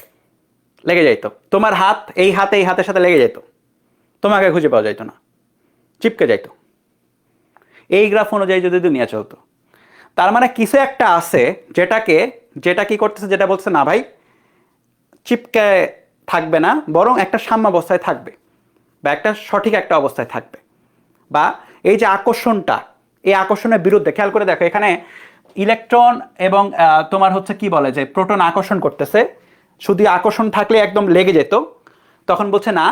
Speaker 1: লেগে যাইতো। তোমার হাত এই হাতে এই হাতের সাথে লেগে যেত, তোমাকে খুঁজে পাওয়া যাইতো না, চিপকে যাইতো এই গ্রাফ অনুযায়ী যদি দুনিয়া চলতো। তার মানে কিছু একটা আছে যেটাকে, যেটা কি করতেছে, যেটা বলছে না ভাই চিপকে থাকবে না, বরং একটা সাম্যাবস্থায় থাকবে, বা একটা সঠিক একটা অবস্থায় থাকবে। বা এই যে আকর্ষণটা, এই আকর্ষণের বিরুদ্ধে খেয়াল করে দেখো, এখানে ইলেকট্রন এবং তোমার হচ্ছে কি বলে যে প্রোটন আকর্ষণ করতেছে, শুধু আকর্ষণ থাকলে একদম লেগে যেত, তখন বলছে না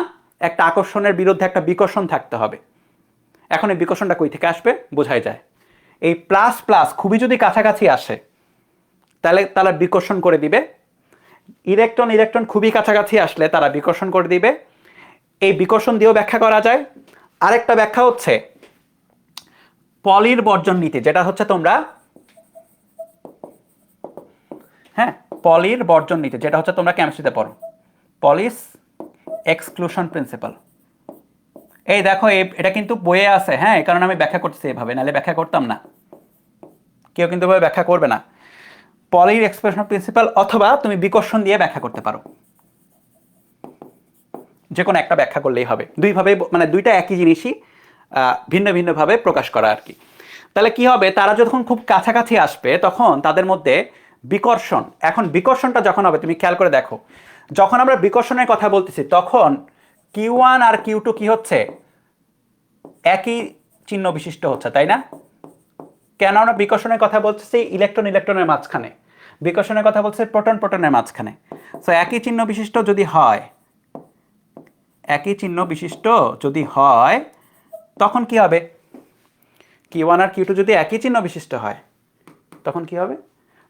Speaker 1: একটা আকর্ষণের বিরুদ্ধে একটা বিকর্ষণ থাকতে হবে। এখন এই বিকর্ষণটা কই থেকে আসবে বোঝাই যায়, এই প্লাস প্লাস খুবই যদি কাছাকাছি আসে তাহলে তারা বিকর্ষণ করে দিবে, ইলেকট্রন ইলেকট্রন খুবই কাছাকাছি আসলে তারা বিকর্ষণ করে দিবে। এই বিকর্ষণ দিয়েও ব্যাখ্যা করা যায়। আরেকটা ব্যাখ্যা হচ্ছে পলির বর্জন নীতি, যেটা হচ্ছে তোমরা, হ্যাঁ, পলির বর্জন নীতি, যেটা হচ্ছে তোমরা কেমিস্ট্রিতে পড়ো, পলিস এক্সক্লুশন প্রিন্সিপাল। এই দেখো এটা কিন্তু বইয়ে আছে, হ্যাঁ, এই কারণে আমি ব্যাখ্যা করতেছি এভাবে, নাহলে ব্যাখ্যা করতাম না, কেউ কিন্তু এভাবে ব্যাখ্যা করবে না। পলির এক্সক্লুশন প্রিন্সিপাল, অথবা তুমি বিকর্ষণ দিয়ে ব্যাখ্যা করতে পারো, যে কোনো একটা ব্যাখ্যা করলেই হবে। দুইভাবে, মানে দুইটা একই জিনিসই ভিন্ন ভিন্নভাবে প্রকাশ করা আর কি। তাহলে কি হবে, তারা যখন খুব কাছাকাছি আসবে তখন তাদের মধ্যে বিকর্ষণ, এখন বিকর্ষণটা যখন হবে তুমি খেয়াল করে দেখো, যখন আমরা বিকর্ষণের কথা বলতেছি তখন Q1 আর Q2 কি হচ্ছে? একই চিহ্ন বিশিষ্ট হচ্ছে, তাই না? কেন আমরা বিকর্ষণের কথা বলতেছি? ইলেকট্রন ইলেকট্রনের মাঝখানে, বিকর্ষণের কথা বলছে প্রোটন প্রোটনের মাঝখানে। সো একই চিহ্ন বিশিষ্ট যদি হয়, একই চিহ্ন বিশিষ্ট যদি হয় তখন কি হবে? Q1 আর Q2 যদি একই চিহ্ন বিশিষ্ট হয় তখন কি হবে?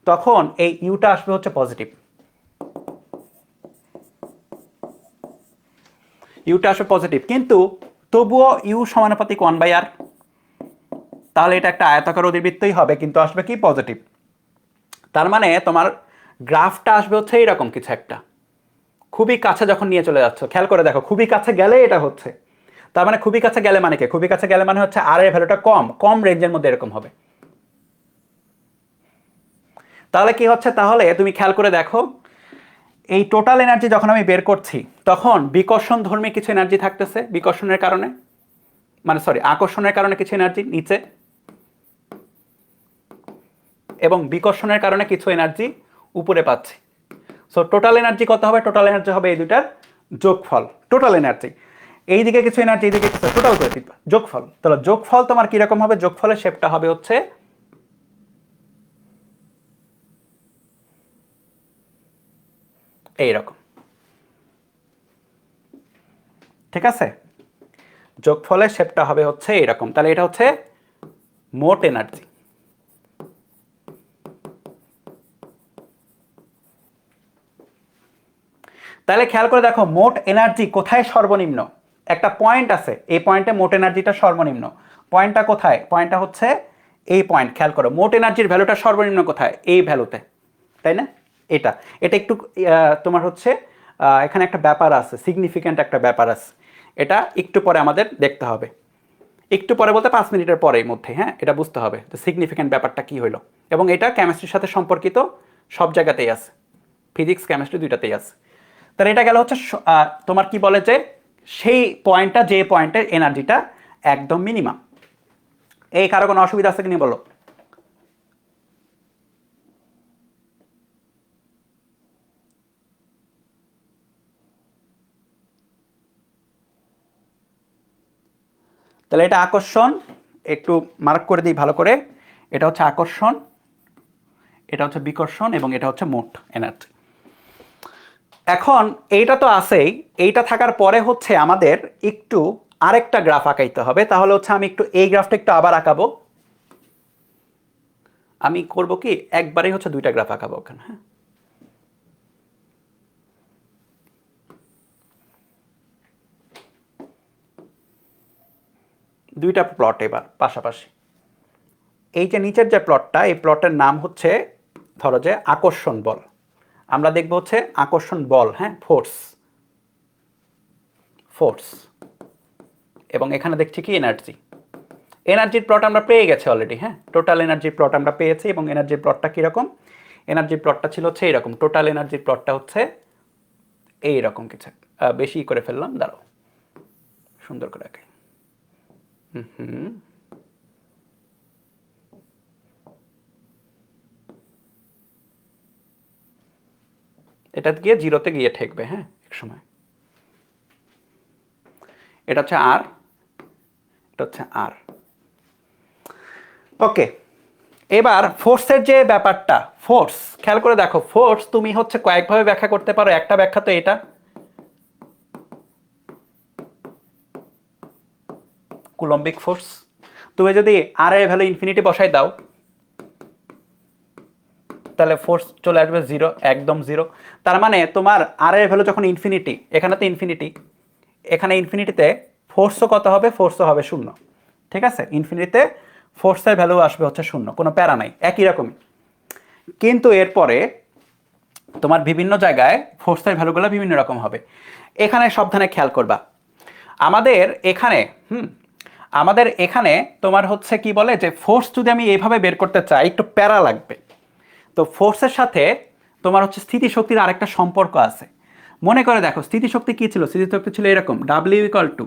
Speaker 1: তখন এই ইউটা আসবে হচ্ছে পজিটিভ, ইউটা আসবে পজিটিভ, কিন্তু তবুও ইউ সমানুপাতিক 1/R। তাহলে এটা একটা আয়তাকার অধিবৃত্তই হবে, কিন্তু আসবে কি? পজিটিভ। তার মানে তোমার গ্রাফটা আসবে হচ্ছে এইরকম কিছু একটা, খুবই কাছে যখন নিয়ে চলে যাচ্ছ, খেয়াল করে দেখো খুবই কাছে গেলে এটা হচ্ছে। তার মানে খুবই কাছে গেলে মানে কি? খুবই কাছে গেলে মানে হচ্ছে আর এর ভ্যালুটা কম কম রেঞ্জের মধ্যে এরকম হবে। তাহলে কি হচ্ছে? তাহলে তুমি খেয়াল করে দেখো, এই টোটাল এনার্জি যখন আমি বের করছি তখন বিকর্ষণ ধর্মী কিছু এনার্জি থাকতেছে বিকর্ষণের কারণে, মানে সরি আকর্ষণের কারণে কিছু এনার্জি নিচে, এবং বিকর্ষণের কারণে কিছু এনার্জি উপরে পাচ্ছি। সো টোটাল এনার্জি কত হবে? টোটাল এনার্জি হবে এই দুটার যোগফল, টোটাল এনার্জি। এইদিকে কিছু এনার্জি, এইদিকে কিছু, টোটাল করে দিবা যোগফল। তাহলে যোগফল তোমার কিরকম হবে? যোগফলের শেপটা হবে হচ্ছে এইরকম, ঠিক আছে? যোগফলের শেপটা হবে হচ্ছে এরকম। তাহলে এটা হচ্ছে মোট এনার্জি। তাহলে খেয়াল করে দেখো মোট এনার্জি কোথায় সর্বনিম্ন? একটা পয়েন্ট আছে, এই পয়েন্টে মোট এনার্জিটা সর্বনিম্ন। পয়েন্টটা কোথায়? পয়েন্টটা হচ্ছে এই পয়েন্ট। খেয়াল করো মোট এনার্জির ভ্যালুটা সর্বনিম্ন কোথায়? এই ভ্যালুতে, তাই না? এটা এটা একটু তোমার হচ্ছে এখানে একটা ব্যাপার আছে, সিগনিফিক্যান্ট একটা ব্যাপার আছে, এটা একটু পরে আমাদের দেখতে হবে। একটু পরে বলতে 5 মিনিটের পরের মধ্যে, হ্যাঁ, এটা বুঝতে হবে যে সিগনিফিক্যান্ট ব্যাপারটা কি হলো। এবং এটা কেমিস্ট্রির সাথে সম্পর্কিত, সব জায়গাতেই আছে, ফিজিক্স কেমিস্ট্রি দুইটাতেই আছে। তাহলে এটা গেল হচ্ছে তোমার কি বলে যে সেই পয়েন্টটা, যে পয়েন্টের এনার্জিটা একদম মিনিমাম। এই কারো কোনো অসুবিধা আছে কিনা বলো? তাহলে এটা আকর্ষণ, একটু মার্ক করে দিই ভালো করে, এটা হচ্ছে আকর্ষণ, এটা হচ্ছে বিকর্ষণ, এবং এটা হচ্ছে মোট এনার্জি। এখন এইটা তো আছেই, এইটা থাকার পরে হচ্ছে আমাদের একটু আরেকটা গ্রাফ আঁকাইতে হবে। তাহলে হচ্ছে আমি একটু এই গ্রাফটা একটু আবার আঁকাবো। আমি করব কি, একবারেই হচ্ছে দুইটা গ্রাফ আঁকাবো ওখানে। হ্যাঁ, দুইটা প্লট এবার পাশাপাশি। এই যে নিচের যে প্লটটা, এই প্লটের নাম হচ্ছে ধরো যে আকর্ষণ বল। আমরা দেখব হচ্ছে আকর্ষণ বল, হ্যাঁ, ফোর্স, ফোর্স। এবং এখানে দেখছি কি এনার্জি। এনার্জির প্লট আমরা পেয়ে গেছি অলরেডি। হ্যাঁ, টোটাল এনার্জির প্লট আমরা পেয়েছি। এবং এনার্জির প্লটটা কীরকম, এনার্জির প্লটটা ছিল হচ্ছে এইরকম। টোটাল এনার্জির প্লটটা হচ্ছে এইরকম কিছু। বেশি করে ফেললাম, দাঁড়াও সুন্দর করে আঁকাই। এটা গিয়ে জিরোতে গিয়ে ঠেকবে। হ্যাঁ, এক সময় এটা হচ্ছে আর, এটা হচ্ছে আর। ওকে, এবার ফোর্সের যে ব্যাপারটা, ফোর্স খেয়াল করে দেখো। ফোর্স তুমি হচ্ছে কয়েকভাবে ব্যাখ্যা করতে পারো। একটা ব্যাখ্যা তো এটা, কুলম্বিক ফোর্স। তুমি যদি আর এর ভ্যালু ইনফিনিটি বসাই দাও, তাহলে ফোর্স চলে আসবে জিরো, একদম জিরো। তার মানে তোমার আর এর ভ্যালু যখন ইনফিনিটি, এখানে তো ইনফিনিটি, এখানে ইনফিনিটিতে ফোর্সও কত হবে, ফোর্সও হবে শূন্য। ঠিক আছে, ইনফিনিটিতে ফোর্সের ভ্যালু আসবে হচ্ছে শূন্য, কোনো প্যারা নাই, একই রকমই। কিন্তু এরপরে তোমার বিভিন্ন জায়গায় ফোর্সের ভ্যালুগুলো বিভিন্ন রকম হবে। এখানে সাবধানে খেয়াল করবা। আমাদের এখানে আমাদের এখানে তোমার হচ্ছে কি বলে যে ফোর্স যদি আমি এইভাবে বের করতে চাই, একটু প্যারা লাগবে। তো ফোর্সের সাথে তোমার হচ্ছে স্থিতিশক্তির আরেকটা সম্পর্ক আছে। মনে করে দেখো, স্থিতিশক্তি কী ছিল? স্থিতিশক্তি ছিল এরকম, W equal to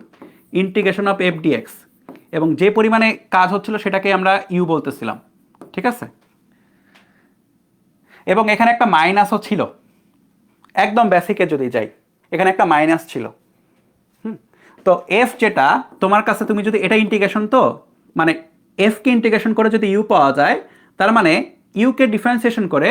Speaker 1: integration of F dx, এবং যে পরিমাণে কাজ হচ্ছিল সেটাকে আমরা ইউ বলতেছিলাম। ঠিক আছে, এবং এখানে একটা মাইনাসও ছিল। একদম বেসিকে যদি যাই, এখানে একটা মাইনাস ছিল। তো এফ যেটা তোমার কাছে, তুমি যদি এটা ইন্টিগ্রেশন, তো মানে এফকে ইন্টিগ্রেশন করে যদি ইউ পাওয়া যায়, তার মানে ইউকে ডিফারেন্সিয়েশন করে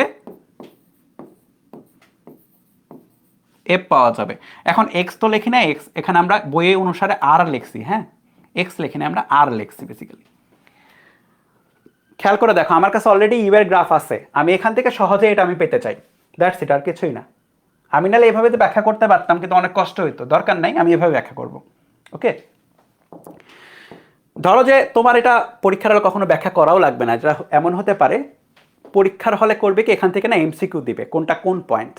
Speaker 1: এফ পাওয়া যাবে। এখন এক্স তো লিখি না, এক্স এখানে আমরা বইয়ে অনুসারে আর লিখছি। হ্যাঁ, এক্স লিখি না, আমরা আর লিখছি বেসিক্যালি। খেয়াল করে দেখো, আমার কাছে অলরেডি ইউ এর গ্রাফ আছে। আমি এখান থেকে সহজে এটা আমি পেতে চাই, দ্যাটস ইট, আর কিছুই না। আমি নাহলে এভাবে তো ব্যাখ্যা করতে পারতাম, কিন্তু অনেক কষ্ট হইতো, দরকার নাই, আমি এভাবে ব্যাখ্যা করব। ওকে, ধরো যে তোমার এটা পরীক্ষার হলে কখনো ব্যাখ্যা করাও লাগবে না। যেটা এমন হতে পারে পরীক্ষার হলে করবে কি, এখান থেকে না এমসিকিউ দিবে, কোনটা কোন পয়েন্ট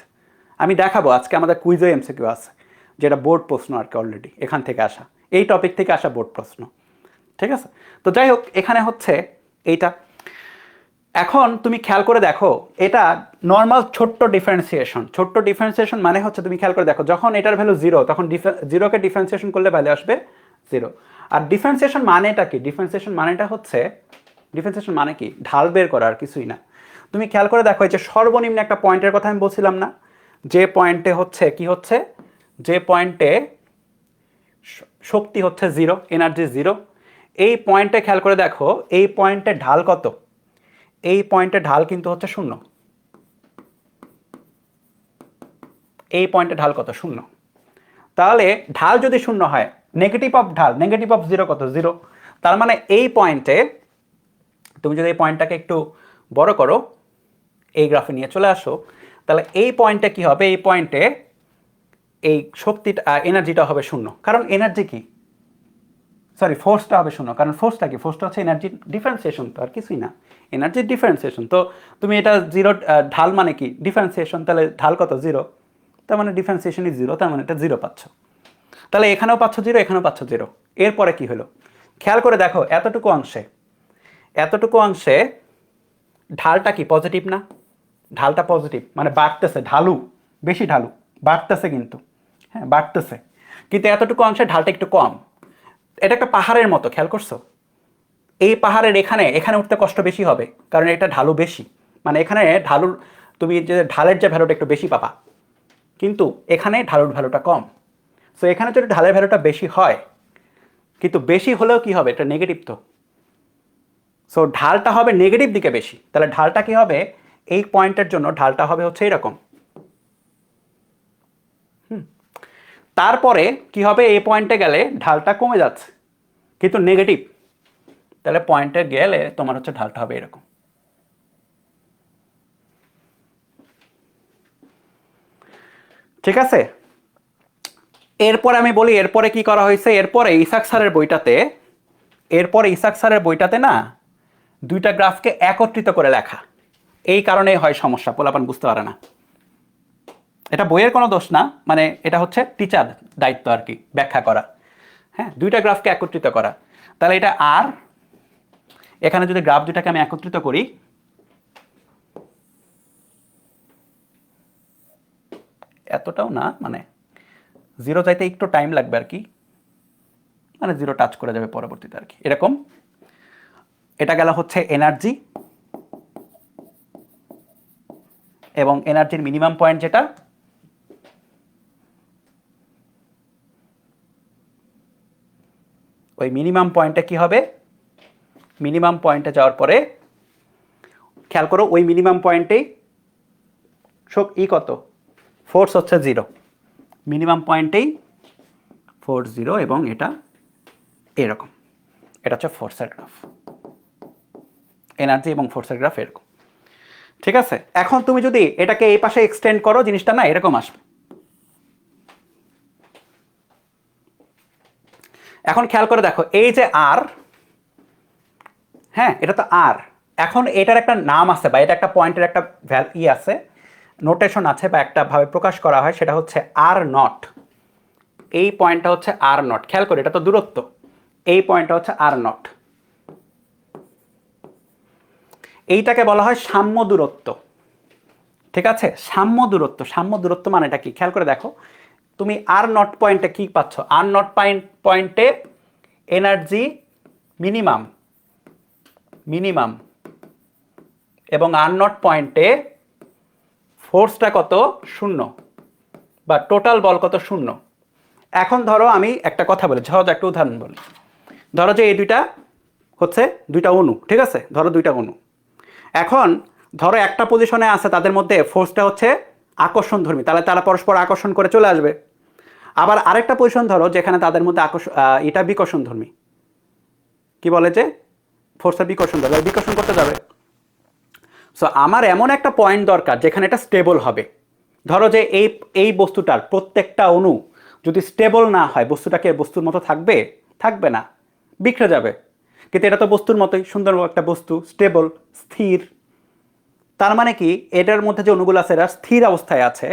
Speaker 1: আমি দেখাবো। আজকে আমাদের কুইজে এমসিকিউ আছে, যেটা বোর্ড প্রশ্ন আর কি, অলরেডি এখান থেকে আসা, এই টপিক থেকে আসা বোর্ড প্রশ্ন। ঠিক আছে, তো যাই হোক, এখানে হচ্ছে এইটা। এখন তুমি খেয়াল করে দেখো, এটা নর্মাল ছোট্ট ডিফারেন্সিয়েশন। ছোট্ট ডিফারেন্সিয়েশন মানে হচ্ছে, তুমি খেয়াল করে দেখো, যখন এটার ভ্যালু জিরো, তখন জিরোকে ডিফারেন্সিয়েশন করলে ভ্যালু আসবে জিরো। আর ডিফারেন্সিয়েশন মানেটা কি? ডিফারেন্সিয়েশন মানেটা হচ্ছে, ডিফারেন্সিয়েশন মানে কি, ঢাল বের করা, আর কিছুই না। তুমি খেয়াল করে দেখো, এই যে সর্বনিম্ন একটা পয়েন্টের কথা আমি বলছিলাম না, যে পয়েন্টে হচ্ছে কি হচ্ছে, যে পয়েন্টে শক্তি হচ্ছে জিরো, এনার্জি জিরো, এই পয়েন্টে খেয়াল করে দেখো, এই পয়েন্টে ঢাল কত? এই পয়েন্টে ঢাল কিন্তু হচ্ছে শূন্য। এই পয়েন্টে ঢাল কত? শূন্য। তাহলে ঢাল যদি শূন্য হয়, নেগেটিভ অফ ঢাল, নেগেটিভ অফ জিরো কত? জিরো। তার মানে এই পয়েন্টে, তুমি যদি এই পয়েন্টটাকে একটু বড় করো, এই গ্রাফে নিয়ে চলে আসো, তাহলে এই পয়েন্টে কি হবে? এই পয়েন্টে এই শক্তিটা, এনার্জিটা হবে শূন্য। কারণ এনার্জি কি, সরি, ফোর্সটা হবে শূন্য। কারণ ফোর্সটা কি? ফোর্সটা হচ্ছে এনার্জির ডিফারেন্সিয়েশন, তো আর কিছুই না, এনার্জির ডিফারেন্সিয়েশন। তো তুমি এটা জিরো, ঢাল মানে কি? ডিফারেন্সিয়েশন। তাহলে ঢাল কত? জিরো। তার মানে ডিফারেন্সিয়েশন ইজ জিরো, তার মানে এটা জিরো পাচ্ছ। তাহলে এখানেও পাচ্ছ জিরো, এখানেও পাচ্ছ জিরো। এরপরে কি হলো? খেয়াল করে দেখো, এতটুকু অংশে, এতটুকু অংশে ঢালটা কি? পজিটিভ না? ঢালটা পজিটিভ, মানে বাড়তেছে, ঢালু, বেশি ঢালু, বাড়তেছে কিন্তু। হ্যাঁ, বাড়তেছে। কিন্তু এতটুকু অংশে ঢালটা একটু কম। এটা একটা পাহাড়ের মতো, খেয়াল করছো? এই পাহাড়ের এখানে এখানে উঠতে কষ্ট বেশি হবে, কারণ এটা ঢালু বেশি। মানে এখানে ঢালুর, তুমি যে ঢালের যে ভ্যালুটা একটু বেশি পাবা, কিন্তু এখানে ঢালুর ভ্যালুটা কম। সো এখানে যদি ঢালের ভ্যালুটা বেশি হয়, কিন্তু বেশি হলেও কি হবে, এটা নেগেটিভ তো। সো ঢালটা হবে নেগেটিভ দিকে বেশি, তাহলে ঢালটা কি হবে, এই পয়েন্টের জন্য ঢালটা হবে হচ্ছে এরকম। তারপরে কি হবে, এই পয়েন্টে গেলে ঢালটা কমে যাচ্ছে কিন্তু নেগেটিভ, তাহলে পয়েন্টে গেলে তোমার হচ্ছে ঢালটা হবে এরকম। ঠিক আছে, এরপরে আমি বলি এরপরে কি করা হয়েছে, এরপরে ইসাক স্যারের বইটাতে না দুইটা গ্রাফকে একত্রিত করে লেখা, এই কারণেই হয় সমস্যা, পোলাপান বুঝতে পারে না। এটা বইয়ের কোনো দোষ না, মানে এটা হচ্ছে টিচার দায়িত্ব আর কি, ব্যাখ্যা করা। হ্যাঁ, দুইটা গ্রাফকে একত্রিত করা, তাহলে এটা আর এখানে যদি গ্রাফ দুটাকে আমি একত্রিত করি, এতটাও না, মানে জিরো যাইতে একটু টাইম লাগবে আর কি, মানে জিরো টাচ করে যাবে পরবর্তীতে আর কি, এরকম। এটা গেল হচ্ছে এনার্জি, এবং এনার্জির মিনিমাম পয়েন্ট যেটা, ওই মিনিমাম পয়েন্টে কি হবে, মিনিমাম পয়েন্টে যাওয়ার পরে খেয়াল করো ওই মিনিমাম পয়েন্টেই কত, ফোর্স হচ্ছে 0, মিনিমাম পয়েন্টেই ফোর্স 0, এবং এটা এরকম, এটা হচ্ছে ফোর্সের গ্রাফ, এনার্জি এবং ফোর্সের গ্রাফ এরকম। ঠিক আছে, এখন তুমি যদি এটাকে এই পাশে এক্সটেন্ড করো, জিনিসটা না এরকম আসবে। এখন খেয়াল করে দেখো, এই যে আর, হ্যাঁ এটা তো আর, এখন এটার একটা নাম আছে বা এটা একটা পয়েন্টের একটা আছে, নোটেশন আছে বা একটা ভাবে প্রকাশ করা হয়, সেটা হচ্ছে আর নট। এই পয়েন্টটা হচ্ছে আর নট, খেয়াল করে এটা তো দূরত্ব, এই পয়েন্টটা হচ্ছে আর নট, এইটাকে বলা হয় সাম্য দূরত্ব। ঠিক আছে, সাম্য দূরত্ব মানে এটা কি, খেয়াল করে দেখো, তুমি আর নট পয়েন্টে কি পাচ্ছ, আর নট পয়েন্টে এনার্জি মিনিমাম এবং আর নট পয়েন্টে ফোর্সটা কত, 0, বা টোটাল বল কত, 0। এখন ধরো আমি একটা কথা বলি, ধরো একটা উদাহরণ বলি, ধরো যে এই দুইটা হচ্ছে দুইটা অণু, ঠিক আছে, ধরো দুইটা অণু, এখন ধরো একটা পজিশনে আছে, তাদের মধ্যে ফোর্সটা হচ্ছে আকর্ষণধর্মী, তাহলে তারা পরস্পর আকর্ষণ করে চলে আসবে। আবার আরেকটা পজিশন ধরো যেখানে তাদের মধ্যে এটা বিকর্ষণধর্মী, কি বলে যে ফোর্সের বিকর্ষণ করতে যাবে। সো আমার এমন একটা পয়েন্ট দরকার যেখানে এটা স্টেবল হবে। ধরো যে এই বস্তুটার প্রত্যেকটা অণু যদি স্টেবল না হয়, বস্তুটাকে বস্তুর মতো থাকবে না, বিখরে যাবে। কিন্তু এটা তো বস্তুর মতোই, সুন্দর একটা বস্তু, স্টেবল, স্থির। তার মানে কি, এটার মধ্যে যে অণুগুলো আছে এরা স্থির অবস্থায় আছে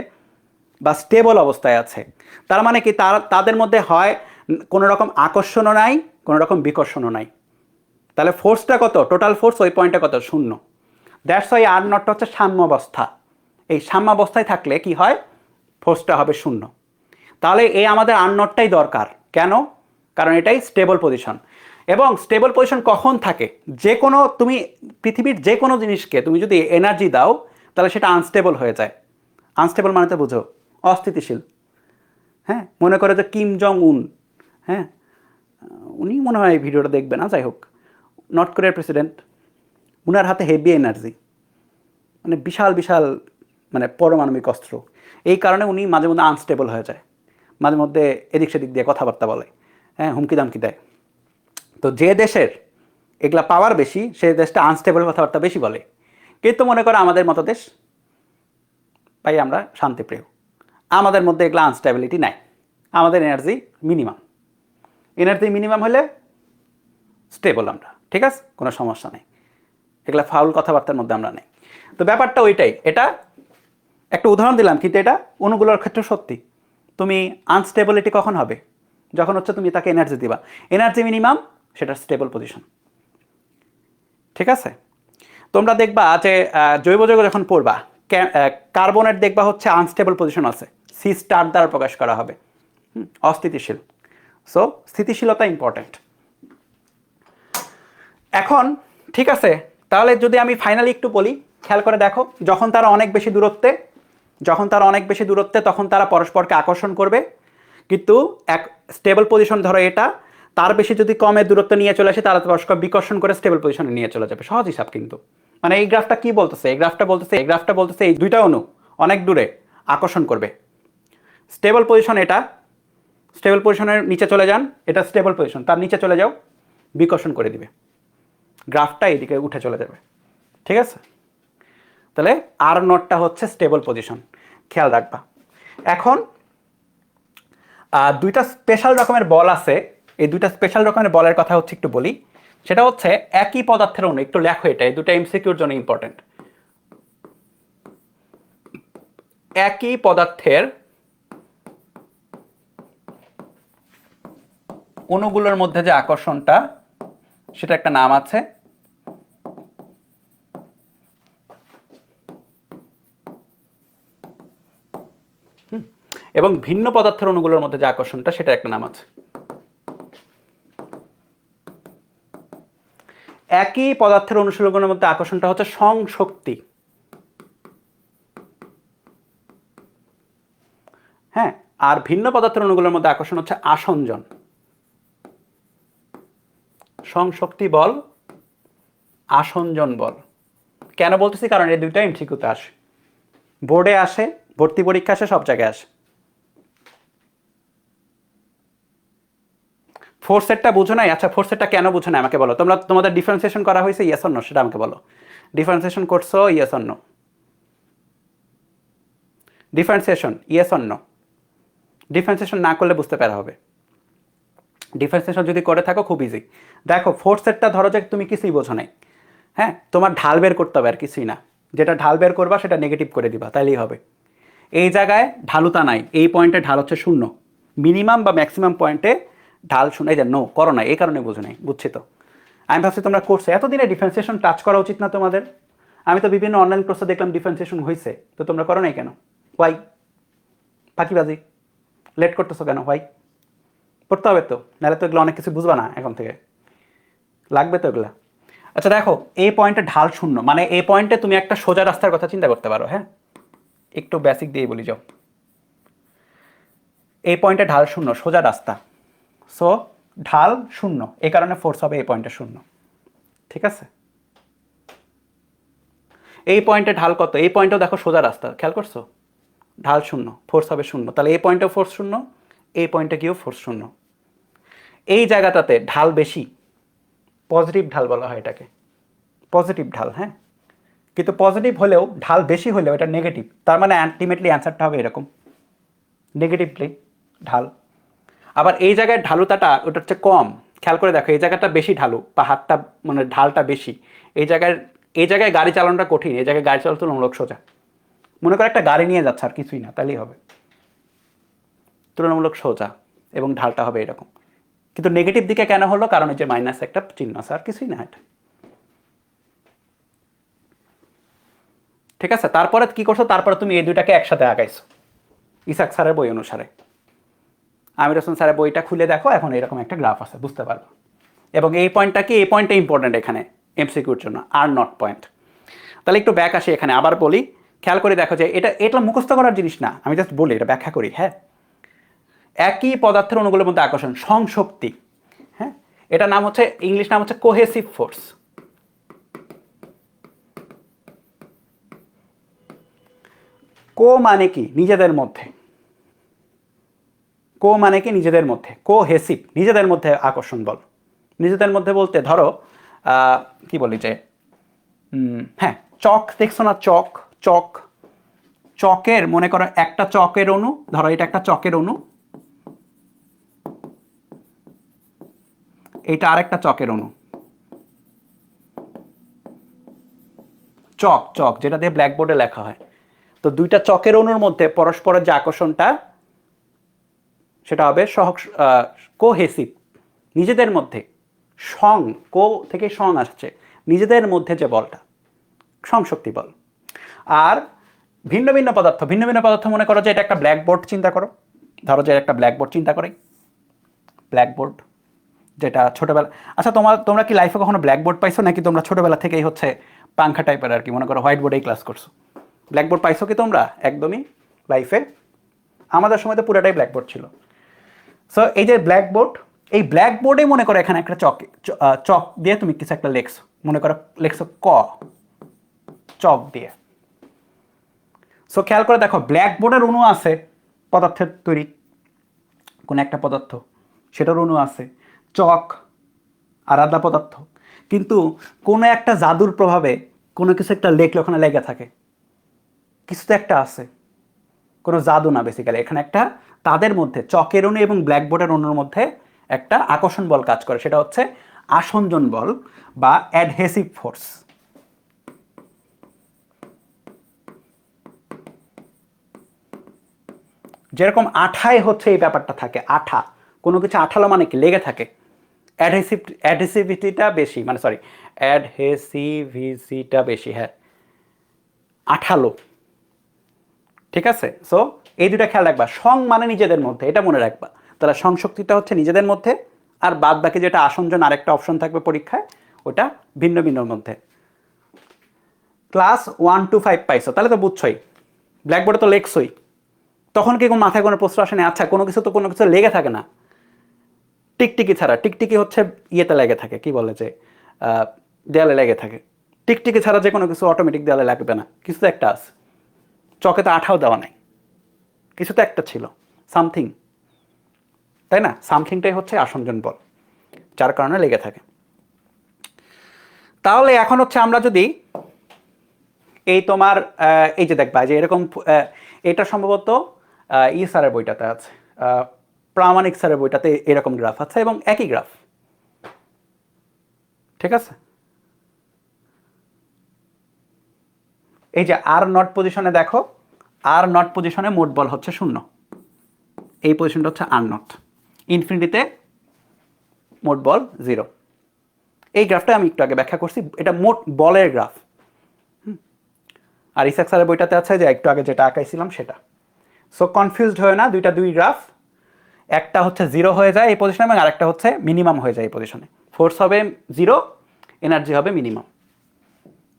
Speaker 1: বা স্টেবল অবস্থায় আছে। তার মানে কি, তাদের মধ্যে হয় কোনো রকম আকর্ষণও নাই, কোনো রকম বিকর্ষণও নাই। তাহলে ফোর্সটা কত, টোটাল ফোর্স ওই পয়েন্টে কত, 0। দ্যাটস ওয়াই আর নটটা হচ্ছে সাম্যাবস্থা। এই সাম্যাবস্থায় থাকলে কি হয়, ফোর্সটা হবে 0। তাহলে এই আমাদের আর নটটাই দরকার, কেন, কারণ এটাই স্টেবল পজিশন। এবং স্টেবল পজিশন কখন থাকে, যে কোনো তুমি পৃথিবীর যে কোনো জিনিসকে তুমি যদি এনার্জি দাও, তাহলে সেটা আনস্টেবল হয়ে যায়। আনস্টেবল মানে তো বুঝো, অস্থিতিশীল। হ্যাঁ, মনে করে যে কিম জং উন, হ্যাঁ উনি মনে হয় এই ভিডিওটা দেখবে না, যাই হোক, নর্থ কোরিয়ার প্রেসিডেন্ট, উনার হাতে হেভি এনার্জি, মানে বিশাল বিশাল মানে পারমাণবিক অস্ত্র, এই কারণে উনি মাঝে মধ্যে আনস্টেবল হয়ে যায়, মাঝে মধ্যে এদিক সেদিক দিয়ে কথাবার্তা বলে, হ্যাঁ হুমকি দামকি দেয়। তো যে দেশের এগুলা পাওয়ার বেশি, সেই দেশটা আনস্টেবল কথাবার্তা বেশি বলে। কিন্তু মনে করো আমাদের মতো দেশ, ভাই আমরা শান্তিপ্রিয়, আমাদের মধ্যে এগুলো আনস্টেবিলিটি নাই, আমাদের এনার্জি মিনিমাম হলে স্টেবল আমরা, ঠিক আছে, কোনো সমস্যা নেই, এগুলা ফাউল কথাবার্তার মধ্যে আমরা নেই। তো ব্যাপারটা ওইটাই, এটা একটা উদাহরণ দিলাম, কিন্তু এটা অণুগুলোর ক্ষেত্রে সত্যি। তুমি আনস্টেবিলিটি কখন হবে, যখন হচ্ছে তুমি তাকে এনার্জি দিবা, এনার্জি মিনিমাম, সেটা স্টেবল পজিশন। ঠিক আছে, তোমরা দেখবা যে জৈব যৌগ যখন পড়বা, কার্বনের দেখবা হচ্ছে আনস্টেবল পজিশন আছে, সি স্টার দ্বারা প্রকাশ করা হবে, অস্থিতিশীল। সো স্থিতিশীলতা ইম্পর্টেন্ট। এখন ঠিক আছে, তাহলে যদি আমি ফাইনালি একটু বলি, খেয়াল করে দেখো, যখন তারা অনেক বেশি দূরত্বে তখন তারা পরস্পরকে আকর্ষণ করবে, কিন্তু এক স্টেবল পজিশন ধরো এটা, তার বেশি যদি কমে দূরত্ব নিয়ে চলে আসে তারা পরস্পর বিকর্ষণ করে স্টেবল পজিশনে নিয়ে চলে যাবে। সহজ হিসাব কিন্তু। মানে এই গ্রাফটা কি বলতেছে, এই গ্রাফটা বলতেছে এই দুইটা অণু অনেক দূরে আকর্ষণ করবে। স্টেবল পজিশন, এটা স্টেবল পজিশনের নিচে চলে যান, এটা স্টেবল পজিশন, তার নিচে চলে যাও, বিকর্ষণ করে দিবে, গ্রাফটা এইদিকে উঠে চলে যাবে। ঠিক আছে, তাহলে আর নটটা হচ্ছে স্টেবল পজিশন, খেয়াল রাখবা। এখন দুইটা স্পেশাল রকমের বল আছে, এই দুইটা স্পেশাল রকমের বলের কথা হচ্ছে একটু বলি। সেটা হচ্ছে একই পদার্থের অণু, একটু লেখো এটা, এই দুটো এমসিকিউর জন্য ইম্পর্টেন্ট। একই পদার্থের অণুগুলোর মধ্যে যে আকর্ষণটা, সেটা একটা নাম আছে এবং ভিন্ন পদার্থের অণুগুলোর মধ্যে যে আকর্ষণটা, সেটা একটা নাম আছে। একই পদার্থের অণুগুলোর মধ্যে আকর্ষণটা হচ্ছে সংশক্তি। হ্যাঁ, আর ভিন্ন পদার্থের অণুগুলোর মধ্যে আকর্ষণ হচ্ছে আসঞ্জন। সংশক্তি বল, আসঞ্জন বল। কেন বলতেছি, কারণ এই দুইটা এমসিকিউতে আসে, বোর্ডে আসে, ভর্তি পরীক্ষা আসে, সব জায়গায় আসে। ফোর্সেরটা বুঝো নাই? আচ্ছা, ফোর্সেরটা কেন বুঝো না আমাকে বলো। তোমাদের ডিফারেন্সিয়েশন করা হয়েছে, ইয়েস অর নো, সেটা আমাকে বলো। ডিফারেন্সিয়েশন করছো, yes or no? Differentiation yes or no? Differentiation না করলে বুঝতে পারা হবে। ডিফারেন্সিয়েশন যদি করে থাকো খুব ইজি। দেখো, ফোর্সেরটা ধরো যে তুমি কিছুই বোঝো নাই, হ্যাঁ, তোমার ঢাল বের করতে হবে, আর কিছুই না। যেটা ঢাল বের করবা সেটা নেগেটিভ করে দিবা, তাইলেই হবে। এই জায়গায় ঢালুতা নাই, এই পয়েন্টে ঢাল হচ্ছে 0, মিনিমাম বা ম্যাক্সিমাম পয়েন্টে ঢাল 0। এই যে নো করো না, এই কারণে বুঝো নাই, বুঝছি তো। আমি ভাবছি তোমরা কোর্সে এতদিনে ডিফারেন্সিয়েশন টাচ করা উচিত না তোমাদের? আমি তো বিভিন্ন অনলাইন কোর্সে দেখলাম ডিফারেন্সিয়েশন হয়েছে, তো তোমরা করো নাই কেন? হোয়াই? ফাঁকিবাজি, লেট করতেছো কেন? হোয়াই? পড়তে হবে তো, নাহলে তো এগুলো অনেক কিছু বুঝবা না এখন থেকে, লাগবে তো এগুলা। আচ্ছা দেখো, এই পয়েন্টে ঢাল 0, মানে এই পয়েন্টে তুমি একটা সোজা রাস্তার কথা চিন্তা করতে পারো। হ্যাঁ, একটু বেসিক দিয়ে বলি যাও। এই পয়েন্টে ঢাল 0, সোজা রাস্তা, সো ঢাল 0, এই কারণে ফোর্স হবে এই পয়েন্টে 0। ঠিক আছে, এই পয়েন্টে ঢাল কত? এই পয়েন্টেও দেখো সোজা রাস্তা, খেয়াল করছো? ঢাল 0, ফোর্স হবে 0, তাহলে এই পয়েন্টেও ফোর্স 0, এই পয়েন্টে গিয়েও ফোর্স 0। এই জায়গাটাতে ঢাল বেশি, পজিটিভ ঢাল বলা হয় এটাকে, পজিটিভ ঢাল। হ্যাঁ, কিন্তু পজিটিভ হলেও ঢাল বেশি হলেও এটা নেগেটিভ, তার মানে আলটিমেটলি অ্যান্সারটা হবে এরকম, নেগেটিভলি ঢাল। আবার এই জায়গায় ঢালুতাটা ওটা হচ্ছে কম, খেয়াল করে দেখো, এই জায়গাটা বেশি ঢালু বা হাতটা মানে ঢালটা বেশি। এই জায়গায় গাড়ি চালানোটা কঠিন, এই জায়গায় গাড়ি চালানো তুলনামূলক সোজা। মনে করো একটা গাড়ি নিয়ে যাচ্ছে, আর কিছুই না, তাহলেই হবে তুলনামূলক সোজা, এবং ঢালটা হবে এরকম। কিন্তু নেগেটিভ দিকে কেন হলো? কারণ এই যে মাইনাস একটা চিহ্ন আছে, আর কিছুই না এটা। ঠিক আছে, তারপরে কি করছো? তারপরে তুমি এই দুইটাকে একসাথে আগাইছো ইসাক স্যারের বই অনুসারে। আমির হোসেন স্যারের বইটা খুলে দেখো, এখন এরকম একটা গ্রাফ আছে, বুঝতে পারবো। এবং এই পয়েন্টটা কি? এই পয়েন্টটা ইম্পর্টেন্ট এখানে এমসিকিউর জন্য, আর নট পয়েন্ট। তাহলে একটু ব্যাক আসি এখানে, আবার বলি, খেয়াল করে দেখো যে এটা মুখস্থ করার জিনিস না, আমি জাস্ট বলি, এটা ব্যাখ্যা করি। হ্যাঁ, একই পদার্থের অণুগুলোর মধ্যে আকর্ষণ, সংশক্তি। হ্যাঁ, এটা নাম হচ্ছে, ইংলিশ নাম হচ্ছে কোহেসিভ ফোর্স। কো মানে কি? নিজেদের মধ্যে। কো মানে কি? নিজেদের মধ্যে। কোহেসিভ, নিজেদের মধ্যে আকর্ষণ বল। নিজেদের মধ্যে বলতে ধরো কি বলি যে, হ্যাঁ, চক দেখছো না? চক, চক, চকের, মনে করো একটা চকের অণু, ধরো এটা একটা চকের অণু, এটা আরেকটা চকের অণু। চক, চক যেটা দিয়ে ব্ল্যাকবোর্ডে লেখা হয়। তো দুইটা চকের অণুর মধ্যে পরস্পরের যে আকর্ষণটা, সেটা হবে কোহেসিভ, নিজেদের মধ্যে। সং, কো থেকে সং আসছে, নিজেদের মধ্যে যে বলটা, সংশক্তি বল। আর ভিন্ন ভিন্ন পদার্থ, ভিন্ন ভিন্ন পদার্থ, মনে করো যে এটা একটা ব্ল্যাকবোর্ড চিন্তা করো, ধরো যে একটা ব্ল্যাকবোর্ড চিন্তা করি, ব্ল্যাকবোর্ড যেটা ছোটবেলা, আচ্ছা তোমরা কি লাইফে কখনো ব্ল্যাকবোর্ড পাইছো, নাকি তোমরা ছোটবেলা থেকেই হচ্ছে পাংখা টাইপের আর কি, মনে করো হোয়াইট বোর্ডেই ক্লাস করছো? ব্ল্যাকবোর্ড পাইছো কি তোমরা একদমই লাইফে? আমাদের সময় তো পুরোটাই ব্ল্যাকবোর্ড ছিল। সো এই যে ব্ল্যাকবোর্ড, এই ব্ল্যাকবোর্ডে মনে করো এখানে একটা চক দিয়ে তুমি কিছু একটা লেখছো, মনে করো লেখছো ক, চক দিয়ে। সো খেয়াল করে দেখো, ব্ল্যাকবোর্ডের অণু আছে পদার্থের তৈরি কোন একটা পদার্থ, সেটার অণু আছে, চক আলাদা পদার্থ, কিন্তু কোনো একটা জাদুর প্রভাবে কোনো কিছু একটা লেখলে ওখানে লেগে থাকে, কিছু তো একটা আছে, কোনো জাদু না বেসিক্যালি, এখানে একটা তাদের মধ্যে চকের অণু এবং ব্ল্যাকবোর্ডের অণুর মধ্যে একটা আকর্ষণ বল কাজ করে, সেটা হচ্ছে আসঞ্জন বল বা অ্যাডহেসিভ ফোর্স। যেরকম আঠায় হচ্ছে এই ব্যাপারটা থাকে, আঠা কোনো কিছু আঠালো মানে কি লেগে থাকে, অ্যাডহেসিভিটিটা বেশি, মানে সরি অ্যাডহেসিভিটিটা বেশি, হ্যাঁ আঠালো, ঠিক আছে। সো এই দুটা খেয়াল রাখবা, সং মানে নিজেদের মধ্যে, এটা মনে রাখবা, তাহলে সংশক্তিটা হচ্ছে নিজেদের মধ্যে, আর বাদ বাকি যেটা আসঞ্জন আরেকটা অপশন থাকবে পরীক্ষায়, ওটা ভিন্ন ভিন্নর মধ্যে। ক্লাস 1 to 5 পাইছো, তাহলে তো বুঝছোই, ব্ল্যাকবোর্ডে তো লেখছই, তখন কি কোনো মাথায় কোনো প্রশ্ন আসে না? আচ্ছা কোনো কিছু তো কোনো কিছু লেগে থাকে না, টিকটিকি ছাড়া, টিকটিকি হচ্ছে ইয়েতে লেগে থাকে, কি বলে যে দেয়ালে লেগে থাকে, টিকটিকি ছাড়া যে কোনো কিছু অটোমেটিক দেয়ালে লাগবে না, কিছু তো একটা আছে, চকে তো আঠাও দেওয়া নাই, কিছু তো একটা ছিল, সামথিং, তাই না? সামথিংটাই হচ্ছে আসঞ্জন বল, যার কারণে লেগে থাকে। তাহলে এখন হচ্ছে আমরা যদি এই তোমার এই যে দেখবা যে এরকম, এটা সম্ভবত ই স্যারের বইটাতে আছে, প্রামাণিক স্যারের বইটাতে এরকম গ্রাফ আছে এবং একই গ্রাফ, ঠিক আছে। এই যে আর নট পজিশনে দেখো, আর নট পজিশনে মোট বল হচ্ছে 0, এই পজিশনটা হচ্ছে আর নট, ইনফিনিটিতে মোট বল 0। এই গ্রাফটা আমি একটু আগে ব্যাখ্যা করছি, এটা মোট বলের গ্রাফ। আর ইসাক স্যারের বইটাতে আছে যে একটু আগে যেটা আঁকাইছিলাম সেটা। সো কনফিউজড হয়ে না, দুই গ্রাফ, একটা হচ্ছে 0 হয়ে যায় এই পজিশনে এবং আরেকটা হচ্ছে মিনিমাম হয়ে যায় এই পজিশনে, ফোর্স হবে 0, এনার্জি হবে মিনিমাম,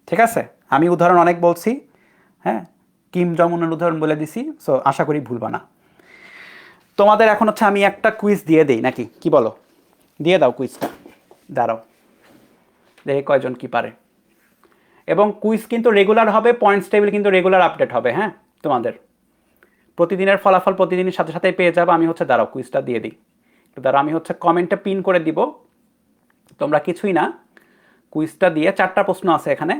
Speaker 1: ঠিক আছে। আমি উদাহরণ অনেক বলছি, হ্যাঁ কিম জং উনের উদাহরণ বলে দিছি, সো আশা করি ভুলবা না। তোমাদের এখন হচ্ছে আমি একটা কুইজ দিয়ে দেই নাকি, কি বলো? দিয়ে দাও কুইজটা, দাঁড়াও দেখি কয়জন কি পারে। এবং কুইজ কিন্তু রেগুলার হবে, পয়েন্টস টেবিল কিন্তু রেগুলার আপডেট হবে, হ্যাঁ তোমাদের প্রতিদিনের ফলাফল প্রতিদিনের সাথে সাথে পেয়ে যাবো। আমি হচ্ছে দাঁড়াও কুইজটা দিয়ে দিই, দাঁড়াও আমি হচ্ছে কমেন্টে পিন করে দিব, তোমরা কিছুই না, কুইজটা দিয়ে 4টা প্রশ্ন আছে এখানে,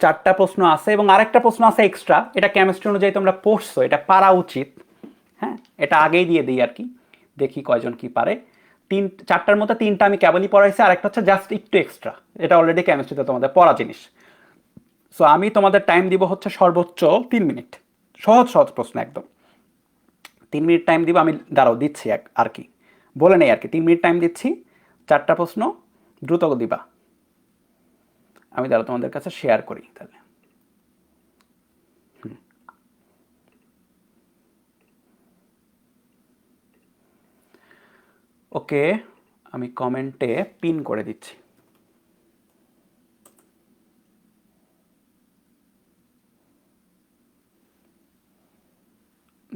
Speaker 1: 4টা প্রশ্ন আছে এবং আরেকটা প্রশ্ন আছে এক্সট্রা, এটা কেমিস্ট্রি অনুযায়ী তোমরা পড়ছো, এটা পারা উচিত, হ্যাঁ এটা আগেই দিয়ে দিই আর কি, দেখি কয়জন কি পারে। 4টার মধ্যে 3টা আমি কেবলই পড়াইছি, আরেকটা হচ্ছে জাস্ট একটু এক্সট্রা, এটা অলরেডি কেমিস্ট্রিতে তোমাদের পড়া জিনিস। সো আমি তোমাদের টাইম দিব হচ্ছে সর্বোচ্চ 3 মিনিট, সহজ সহজ প্রশ্ন একদম, 3 মিনিট টাইম দিব আমি, দাঁড়াও দিচ্ছি আর কি, বলে নেই আর কি, 3 মিনিট টাইম দিচ্ছি, 4টা প্রশ্ন দ্রুত দিবা। আমি দাঁড়াও তোমাদের কাছে শেয়ার করি তাহলে। ওকে, আমি কমেন্টে পিন করে দিচ্ছি।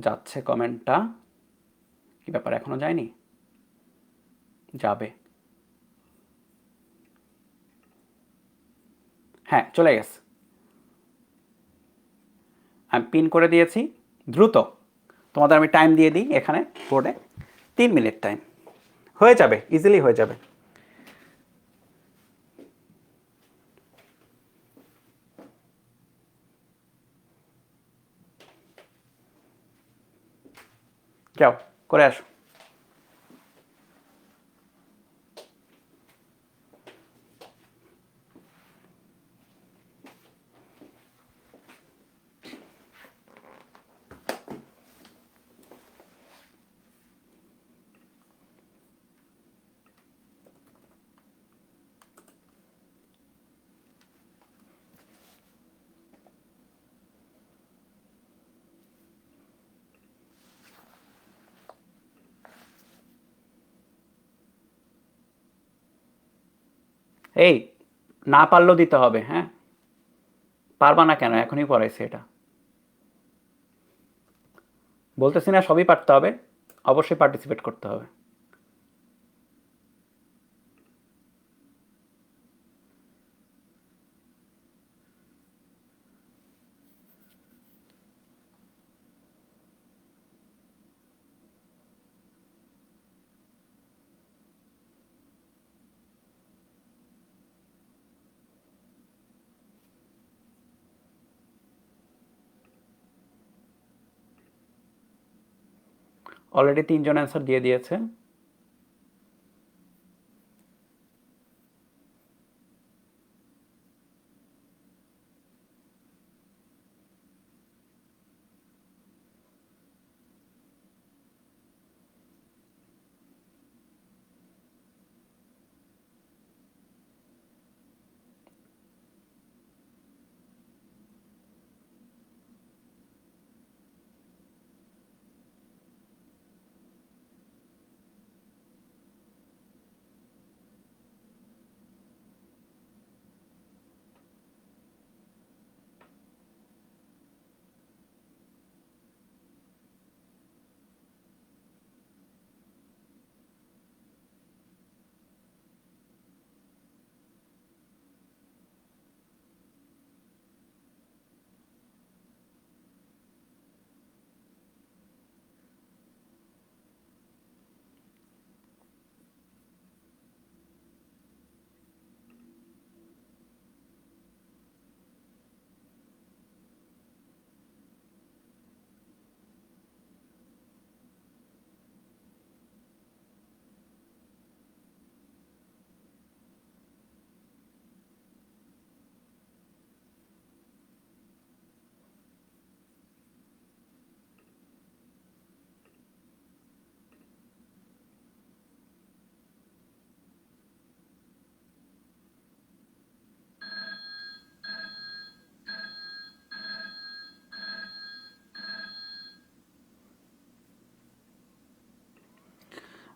Speaker 1: যাচ্ছে কমেন্টটা, কি ব্যাপার এখনো যায়নি? যাবে, হ্যাঁ চলে গেছে, আমি পিন করে দিয়েছি, দ্রুত তোমাদের আমি টাইম দিয়ে দিই এখানে বোর্ডে, 3 মিনিট টাইম, হয়ে যাবে, ইজিলি হয়ে যাবে। যাও করে আসো। এই না পারলেও দিতে হবে, হ্যাঁ পারবা না কেন, এখনই পড়াইছি এটা, বলতেছি না সবই পারতে হবে, অবশ্যই পার্টিসিপেট করতে হবে। অলরেডি 3 জন অ্যান্সার দিয়ে দিয়েছে।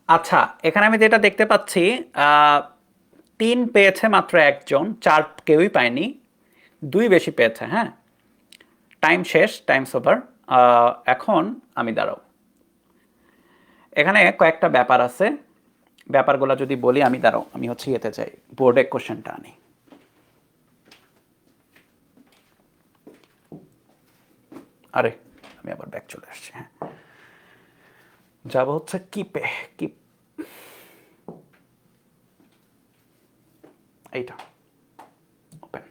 Speaker 1: আচ্ছা, এখানে আমি যেটা দেখতে পাচ্ছি, 3 পেয়েছে মাত্র একজন, 4 কেউই পায়নি, 2 বেশি পেয়েছে। হ্যাঁ, টাইম শেষ, টাইমস ওভার। এখন আমি দাঁড়াও, এখানে কয়েকটা ব্যাপার আছে, ব্যাপারগুলো যদি বলি, আমি দাঁড়াও, আমি হচ্ছে ইয়েতে চাই, বোর্ডে কোশ্চেনটা আনি। আরে আমি আবার ব্যাক চলে আসছি। হ্যাঁ, যাব হচ্ছে কিপে, কিপ, এইটা ওপেন।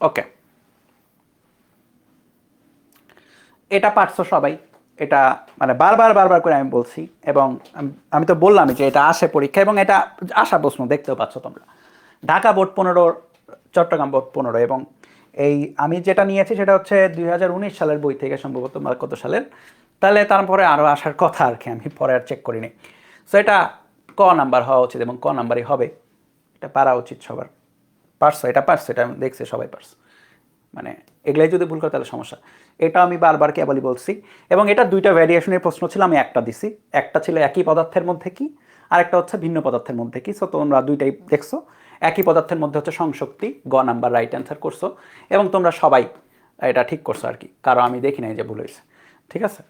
Speaker 1: ওকে, এটা পারছো সবাই, এটা মানে বারবার বারবার করে আমি বলছি, এবং আমি তো বললামই যে এটা আসে পরীক্ষা, এবং এটা আসা প্রশ্ন দেখতেও পাচ্ছ তোমরা। ঢাকা বোর্ড 15, চট্টগ্রাম বোর্ড 15, এবং এই আমি যেটা নিয়েছি সেটা হচ্ছে 2019 সালের বই থেকে, সম্ভবত বা কত সালের, তাহলে তারপরে আরও আসার কথা আর কি, আমি পরে আর চেক করিনি। সো এটা ক নাম্বার হওয়া উচিত, এবং ক নাম্বারই হবে, এটা পারা উচিত সবার। পারছো, এটা পারছো, এটা আমি দেখছি সবাই পারছো, মানে এগুলাই যদি ভুল করে তাহলে সমস্যা। এটা আমি বারবার কেবলই বলছি, এবং এটা 2টা ভ্যারিয়েশনের প্রশ্ন ছিল, আমি একটা দিছি। একটা ছিল একই পদার্থের মধ্যে কি, আর একটা হচ্ছে ভিন্ন পদার্থের মধ্যে কি। সো তোমরা 2টাই দেখছো। একই পদার্থের মধ্যে হচ্ছে সংশক্তি, গ নাম্বার রাইট অ্যান্সার করছো, এবং তোমরা সবাই এটা ঠিক করছো আর কি, কারো আমি দেখি নাই যে ভুল হয়েছে। ঠিক আছে,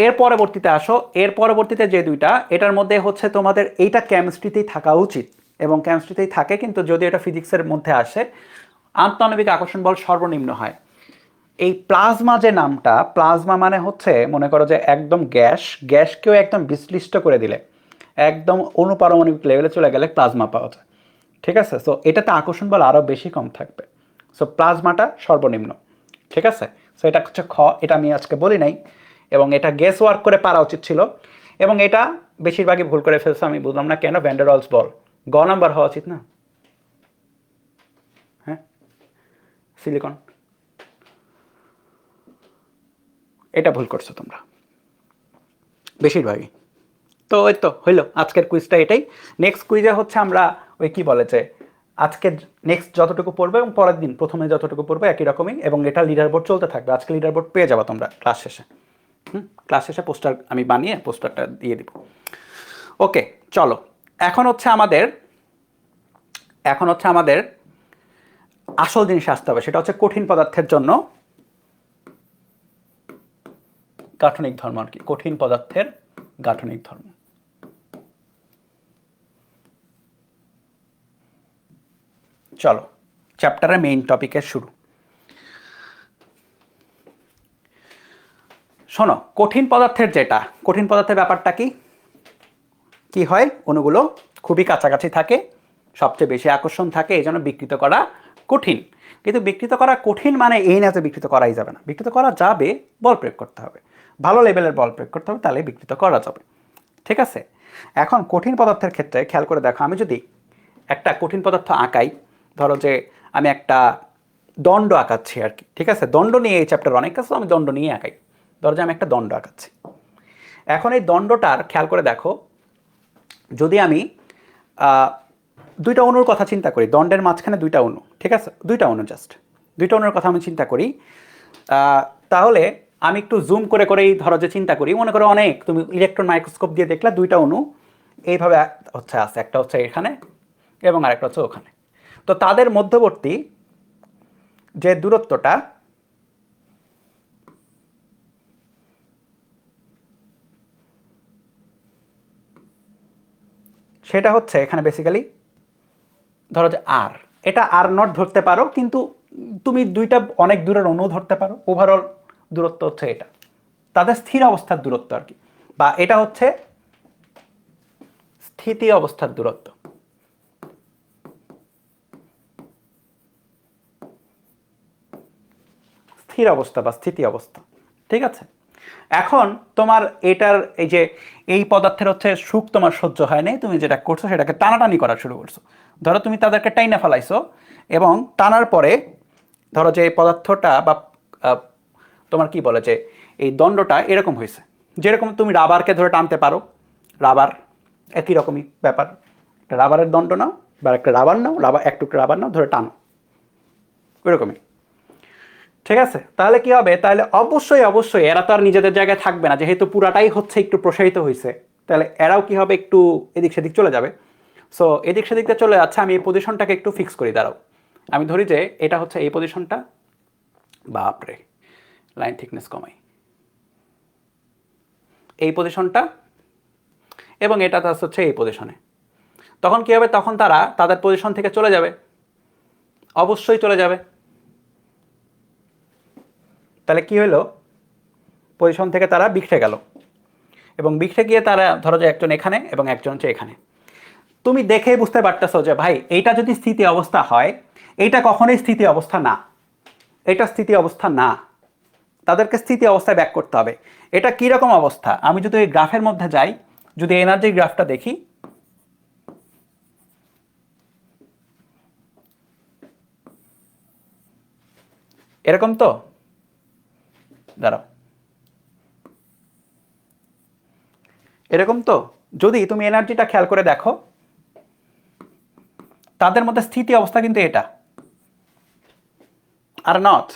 Speaker 1: এর পরবর্তীতে আসো। এর পরবর্তীতে যে 2টা, এটার মধ্যে হচ্ছে তোমাদের এইটা কেমিস্ট্রিতেই থাকা উচিত, এবং কেমিস্ট্রিতেই থাকে, কিন্তু যদি এটা ফিজিক্সের মধ্যে আসে, আন্তঃআণবিক আকর্ষণ বল সর্বনিম্ন হয়। এই প্লাজমা যে নামটা, প্লাজমা মানে হচ্ছে, মনে করো যে একদম গ্যাস, গ্যাসকেও একদম বিশ্লিষ্ট করে দিলে, একদম অনুপারমাণবিক লেভেলে চলে গেলে প্লাজমা পাওয়া যায়। ঠিক আছে, সো এটাতে আকর্ষণ বল আরও বেশি কম থাকবে। সো প্লাজমাটা সর্বনিম্ন। ঠিক আছে, সো এটা হচ্ছে খ, এটা আমি আজকে বলি নাই, এবং এটা গেস ওয়ার্ক করে পারা উচিত ছিল, এবং এটা বেশিরভাগই ভুল করে ফেলছে, আমি বুঝলাম না কেন। ভ্যান্ডারওয়ালস বল গ নাম্বার হওয়া উচিত না? হ্যাঁ, সিলিকন, এটা ভুল করছো তোমরা বেশিরভাগই। তো ওই তো হইলো আজকের কুইজটা এটাই। নেক্সট কুইজে হচ্ছে আমরা ওই কি বলে যে আজকে নেক্সট যতটুকু পড়বে, এবং পরের দিন প্রথমে যতটুকু পড়বে একই রকমই, এবং এটা লিডার বোর্ড চলতে থাকবে। আজকে লিডার বোর্ড পেয়ে যাবো তোমরা ক্লাস শেষে। ক্লাস শেষে পোস্টার আমি বানিয়ে পোস্টারটা দিয়ে দিব। ওকে, চলো, এখন হচ্ছে আমাদের এখন হচ্ছে আমাদের আসল জিনিস আসতে হবে, সেটা হচ্ছে কঠিন পদার্থের জন্য গাঠনিক ধর্ম আর কি, কঠিন পদার্থের গাঠনিক ধর্ম। চলো চ্যাপ্টারের মেইন টপিকের শুরু। শোনো, কঠিন পদার্থের কঠিন পদার্থের ব্যাপারটা কি হয়, অণুগুলো খুবই কাছাকাছি থাকে, সবচেয়ে বেশি আকর্ষণ থাকে, এই জন্য বিকৃত করা কঠিন। কিন্তু বিকৃত করা কঠিন মানে এই না যে বিকৃত করাই যাবে না, বিকৃত করা যাবে, বল প্রয়োগ করতে হবে, ভালো লেভেলের বল প্রয়োগ করতে হবে, তাহলে বিকৃত করা যাবে। ঠিক আছে, এখন কঠিন পদার্থের ক্ষেত্রে খেয়াল করে দেখো, আমি যদি একটা কঠিন পদার্থ আঁকাই, ধরো যে আমি একটা দণ্ড আঁকাচ্ছি আর কি, ঠিক আছে, দণ্ড নিয়ে এই চ্যাপ্টার অনেক কাছে, আমি দণ্ড নিয়ে আঁকাই, ধরো যে আমি একটা দণ্ড আঁকাচ্ছি। এখন এই দণ্ডটার খেয়াল করে দেখো, যদি আমি দুইটা অণুর কথা চিন্তা করি, দণ্ডের মাঝখানে দুইটা অণু, ঠিক আছে, দুইটা অণু, জাস্ট দুইটা অণুর কথা আমি চিন্তা করি, তাহলে আমি একটু জুম করে করেই ধরো যে চিন্তা করি, মনে করো অনেক, তুমি ইলেকট্রন মাইক্রোস্কোপ দিয়ে দেখলে দুইটা অণু এইভাবে হচ্ছে আছে, একটা হচ্ছে এখানে এবং আরেকটা হচ্ছে ওখানে। তো তাদের মধ্যবর্তী যে দূরত্বটা, সেটা হচ্ছে এখানে বেসিক্যালি ধরো যে আর, এটা আর নট ধরতে পারো, কিন্তু তুমি দুইটা অনেক দূরের অণু ধরতে পারো, ওভারঅল দূরত্ব হচ্ছে এটা, তাদের স্থির অবস্থার দূরত্ব আর কি, বা এটা হচ্ছে স্থিতি অবস্থার দূরত্ব। স্থির অবস্থা বা স্থিতি অবস্থা, ঠিক আছে। এখন তোমার এটার এই যে এই পদার্থের হচ্ছে সুখ তোমার সহ্য হয় নাই, তুমি যেটা করছো সেটাকে টানাটানি করা শুরু করছো, ধরো তুমি তাদেরকে টাইনা ফেলাইছো, এবং টানার পরে ধরো যে এই পদার্থটা বা তোমার কি বলে যে এই দণ্ডটা এরকম হয়েছে, যেরকম তুমি রাবারকে ধরে টানতে পারো, রাবার একই রকমই ব্যাপার, একটা রাবারের দণ্ড নাও বা একটা রাবার নাও, এক টুকরো রাবার নাও, ধরে টানো, ওইরকমই। ঠিক আছে, তাহলে কি হবে, তাহলে অবশ্যই অবশ্যই এরা তো আর নিজেদের জায়গায় থাকবে না, যেহেতু পুরাটাই হচ্ছে একটু প্রসারিত হয়েছে, তাহলে এরাও কি হবে, একটু এদিক সেদিক চলে যাবে। সো এদিক সেদিকটা চলে যাচ্ছে, আমি এই পজিশনটাকে একটু ফিক্স করি, দাঁড়াও, আমি ধরি যে এটা হচ্ছে এই পজিশনটা, বাপরে লাইন থিকনেস কমাই, এই পজিশনটা, এবং এটা হচ্ছে এই পজিশনে। তখন কি হবে, তখন তারা তাদের পজিশন থেকে চলে যাবে, অবশ্যই চলে যাবে। তাহলে কি হলো, পজিশন থেকে তারা বিখরে গেল, এবং বিখরে গিয়ে তারা ধরো যে একজন এখানে এবং একজন হচ্ছে এখানে। তুমি দেখেই বুঝতে পারতেছো যে ভাই এইটা যদি স্থিতি অবস্থা হয়, এইটা কখনোই স্থিতি অবস্থা না, এটা স্থিতি অবস্থা না, তাদেরকে স্থিতি অবস্থায় ব্যাক করতে হবে। এটা কি রকম অবস্থা, আমি যদি এই গ্রাফের মধ্যে যাই, যদি এনার্জির গ্রাফটা দেখি, এরকম তো, দাঁড়াও, এরকম তো, যদি তুমি এনার্জিটা খেয়াল করে দেখো, তাদের মধ্যে স্থিতি অবস্থা কিন্তু এটা আর নট,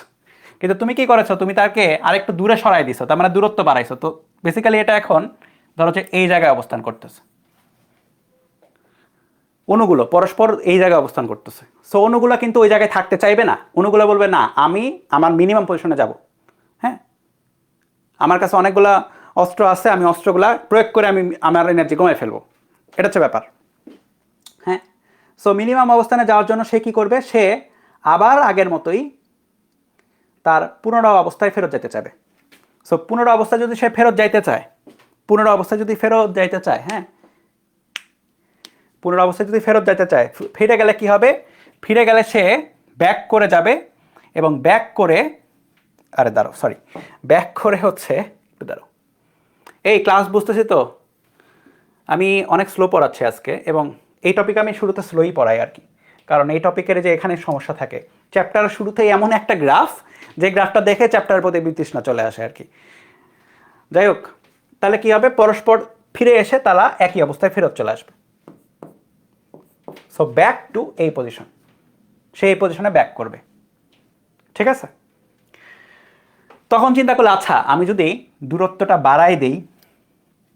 Speaker 1: কিন্তু তুমি কি করেছো, তুমি তাকে আরেকটু দূরে সরাই দিছো, তার মানে দূরত্ব বাড়াইছো, তো বেসিক্যালি এটা এখন ধরো যে এই জায়গায় অবস্থান করতেছে, অণুগুলো পরস্পর এই জায়গায় অবস্থান করতেছে। সো অণুগুলো কিন্তু ওই জায়গায় থাকতে চাইবে না, অণুগুলো বলবে না আমি আমার মিনিমাম পজিশনে যাব, হ্যাঁ, আমার কাছে অনেকগুলা অস্ত্র আছে, আমি অস্ত্রগুলা প্রয়োগ করে আমি আমার এনার্জি কমিয়ে ফেলবো, এটা হচ্ছে ব্যাপার। হ্যাঁ, সো মিনিমাম অবস্থানে যাওয়ার জন্য সে কি করবে, সে আবার আগের মতোই তার পুনরায় অবস্থায় ফেরত যেতে চাবে। সো পুনরায় অবস্থায় যদি সে ফেরত যাইতে চায়, পুনরায় অবস্থায় যদি ফেরত যাইতে চায়, হ্যাঁ, পুনরাবস্থায় যদি ফেরত যেতে চায়, ফিরে গেলে কি হবে, ফিরে গেলে সে ব্যাক করে যাবে, এবং ব্যাক করে, আরে দাঁড়ো সরি, ব্যাক করে হচ্ছে, একটু দাঁড়ো, এই ক্লাস বুঝতেছি তো, আমি অনেক স্লো পড়াচ্ছি আজকে, এবং এই টপিক আমি শুরুতে স্লোই পড়াই আর কি, কারণ এই টপিকের যে এখানে সমস্যা থাকে, চ্যাপ্টারের শুরুতেই এমন একটা গ্রাফ, যে গ্রাফটা দেখে চ্যাপ্টারের প্রতি বিতৃষ্ণা চলে আসে আর কি। যাই হোক, তাহলে কি হবে, পরস্পর ফিরে এসে তারা একই অবস্থায় ফেরত চলে আসবে। সো ব্যাক টু এই পজিশন, সে এই পজিশনে ব্যাক করবে, ঠিক আছে। তখন চিন্তা করলে, আচ্ছা আমি যদি দূরত্বটা বাড়াই দেই,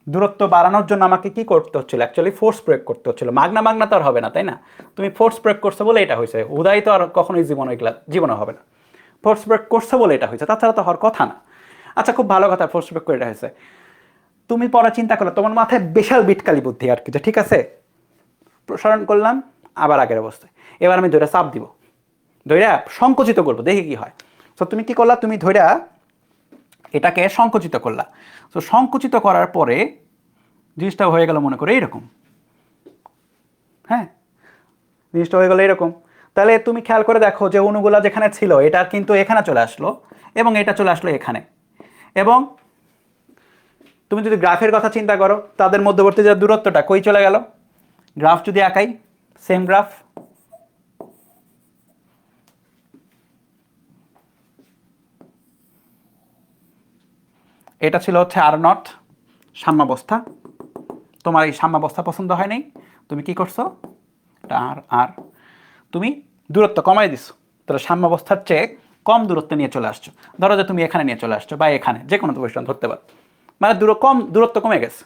Speaker 1: দূরত্ব বাড়ানোর জন্য আমাকে কি করতে হচ্ছিল, অ্যাকচুয়ালি ফোর্স প্রয়োগ করতে হচ্ছিল, মাগনা মাগনা তো আর হবে না, তাই না, তুমি ফোর্স প্রয়োগ করছো বলে এটা হয়েছে, উদয় তো আর কখনোই জীবনে হবে না, ফোর্স প্রয়োগ করছে বলে এটা হয়েছে, তাছাড়া তো হওয়ার কথা না। আচ্ছা, খুব ভালো কথা প্রশ্ন করে হয়েছে। তুমি পড়া চিন্তা করো, তোমার মাথায় বিশাল বিটকালি বুদ্ধি আর কি, যে ঠিক আছে প্রসারণ করলাম আবার আগের অবস্থায়, এবার আমি ধৈর্য চাপ দিব, ধৈর্য সংকুচিত করবো, দেখি কি হয়। তো তুমি কি করলা, তুমি ধৈর্য এটাকে সংকুচিত করলা। তো সংকুচিত করার পরে জিনিসটা হয়ে গেল মনে করে এইরকম। হ্যাঁ, জিনিসটা হয়ে গেল এরকম। তাহলে তুমি খেয়াল করে দেখো যে অণুগুলা যেখানে ছিল এটা কিন্তু এখানে চলে আসলো, এবং এটা চলে আসলো এখানে। এবং তুমি যদি গ্রাফের কথা চিন্তা করো, তাদের মধ্যবর্তী যে দূরত্বটা কই চলে গেল, গ্রাফ যদি আঁকাই, সেম গ্রাফ, এটা ছিল হচ্ছে আর নট সাম্যাবস্থা। তোমার এই সাম্যাবস্থা পছন্দ হয় নাই, তুমি কি করছো, এটা আর আর তুমি দূরত্ব কমাই দিছো, তাহলে সাম্যাবস্থার চেয়ে কম দূরত্বে নিয়ে চলে আসছো। ধরো যে তুমি এখানে নিয়ে চলে আসছো, বা এখানে যে কোনো পজিশন ধরতে পারো, মানে দূরত্ব কমে গেছে।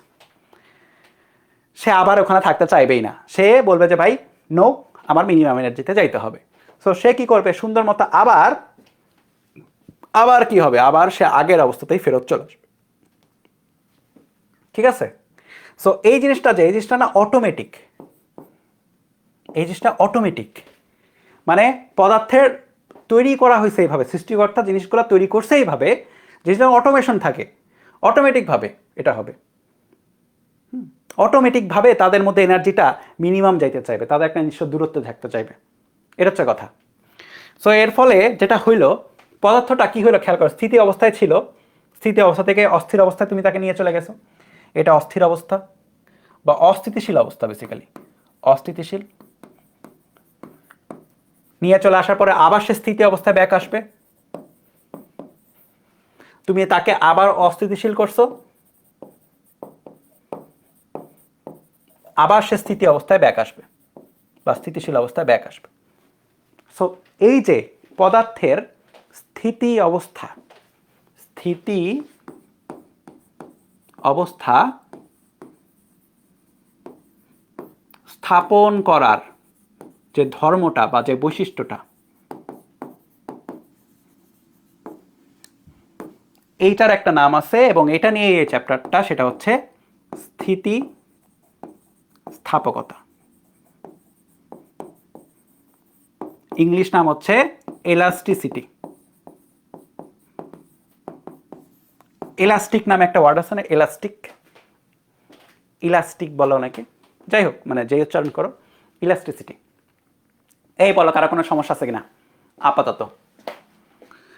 Speaker 1: সে আবার ওখানে থাকতে চাইবেই না, সে বলবে যে ভাই নো, আমার মিনিমাম এনার্জিতে যাইতে হবে। সো সে কি করবে, সুন্দর মতো আবার আবার কি হবে, আবার সে আগের অবস্থাতেই ফেরত চলে আসবে। ঠিক আছে? সো এই জিনিসটা যে, এই জিনিসটা না অটোমেটিক, এই জিনিসটা অটোমেটিক, মানে পদার্থের তৈরি করা হয়েছে এইভাবে, সৃষ্টিকর্তা জিনিসগুলো তৈরি করছে এইভাবে, জিনিসটা অটোমেশন থাকে, অটোমেটিকভাবে এটা হবে। অটোমেটিকভাবে তাদের মধ্যে এনার্জিটা মিনিমাম যাইতে চাইবে, তাদের একটা নিশ্চিত দূরত্ব থাকতে চাইবে। এটা হচ্ছে কথা। সো এর ফলে যেটা হইলো, পদার্থটা কি হলো খেয়াল করো, স্থিতি অবস্থায় ছিল, স্থিতি অবস্থা থেকে অস্থির অবস্থায় তুমি তাকে নিয়ে চলে গেছো, এটা অস্থির অবস্থা বা অস্থিতিশীল অবস্থা, বেসিক্যালি অস্থিতিশীল। নিয়ে চলে আসার পরে আবার সে স্থিতি অবস্থায় ব্যাক আসবে, তুমি তাকে আবার অস্থিতিশীল করছো, আবার সে স্থিতি অবস্থায় ব্যাক আসবে বা স্থিতিশীল অবস্থায় ব্যাক আসবে। সো এই যে পদার্থের স্থিতি অবস্থা, স্থিতি অবস্থা স্থাপন করার যে ধর্মটা বা যে বৈশিষ্ট্যটা, এইটার একটা নাম আছে, এবং এটা নিয়ে এই চ্যাপ্টারটা, সেটা হচ্ছে স্থিতি স্থাপকতা। ইংলিশ নাম হচ্ছে এলাস্টিসিটি। এলাস্টিক নামে একটা ওয়ার্ড আছে না, এলাস্টিক, ইলাস্টিক বলো অনেকে, যাই হোক, মানে যে উচ্চারণ করো, ইলাস্টিসিটি। এই বলো কারো কোনো সমস্যা আছে কিনা? আপাতত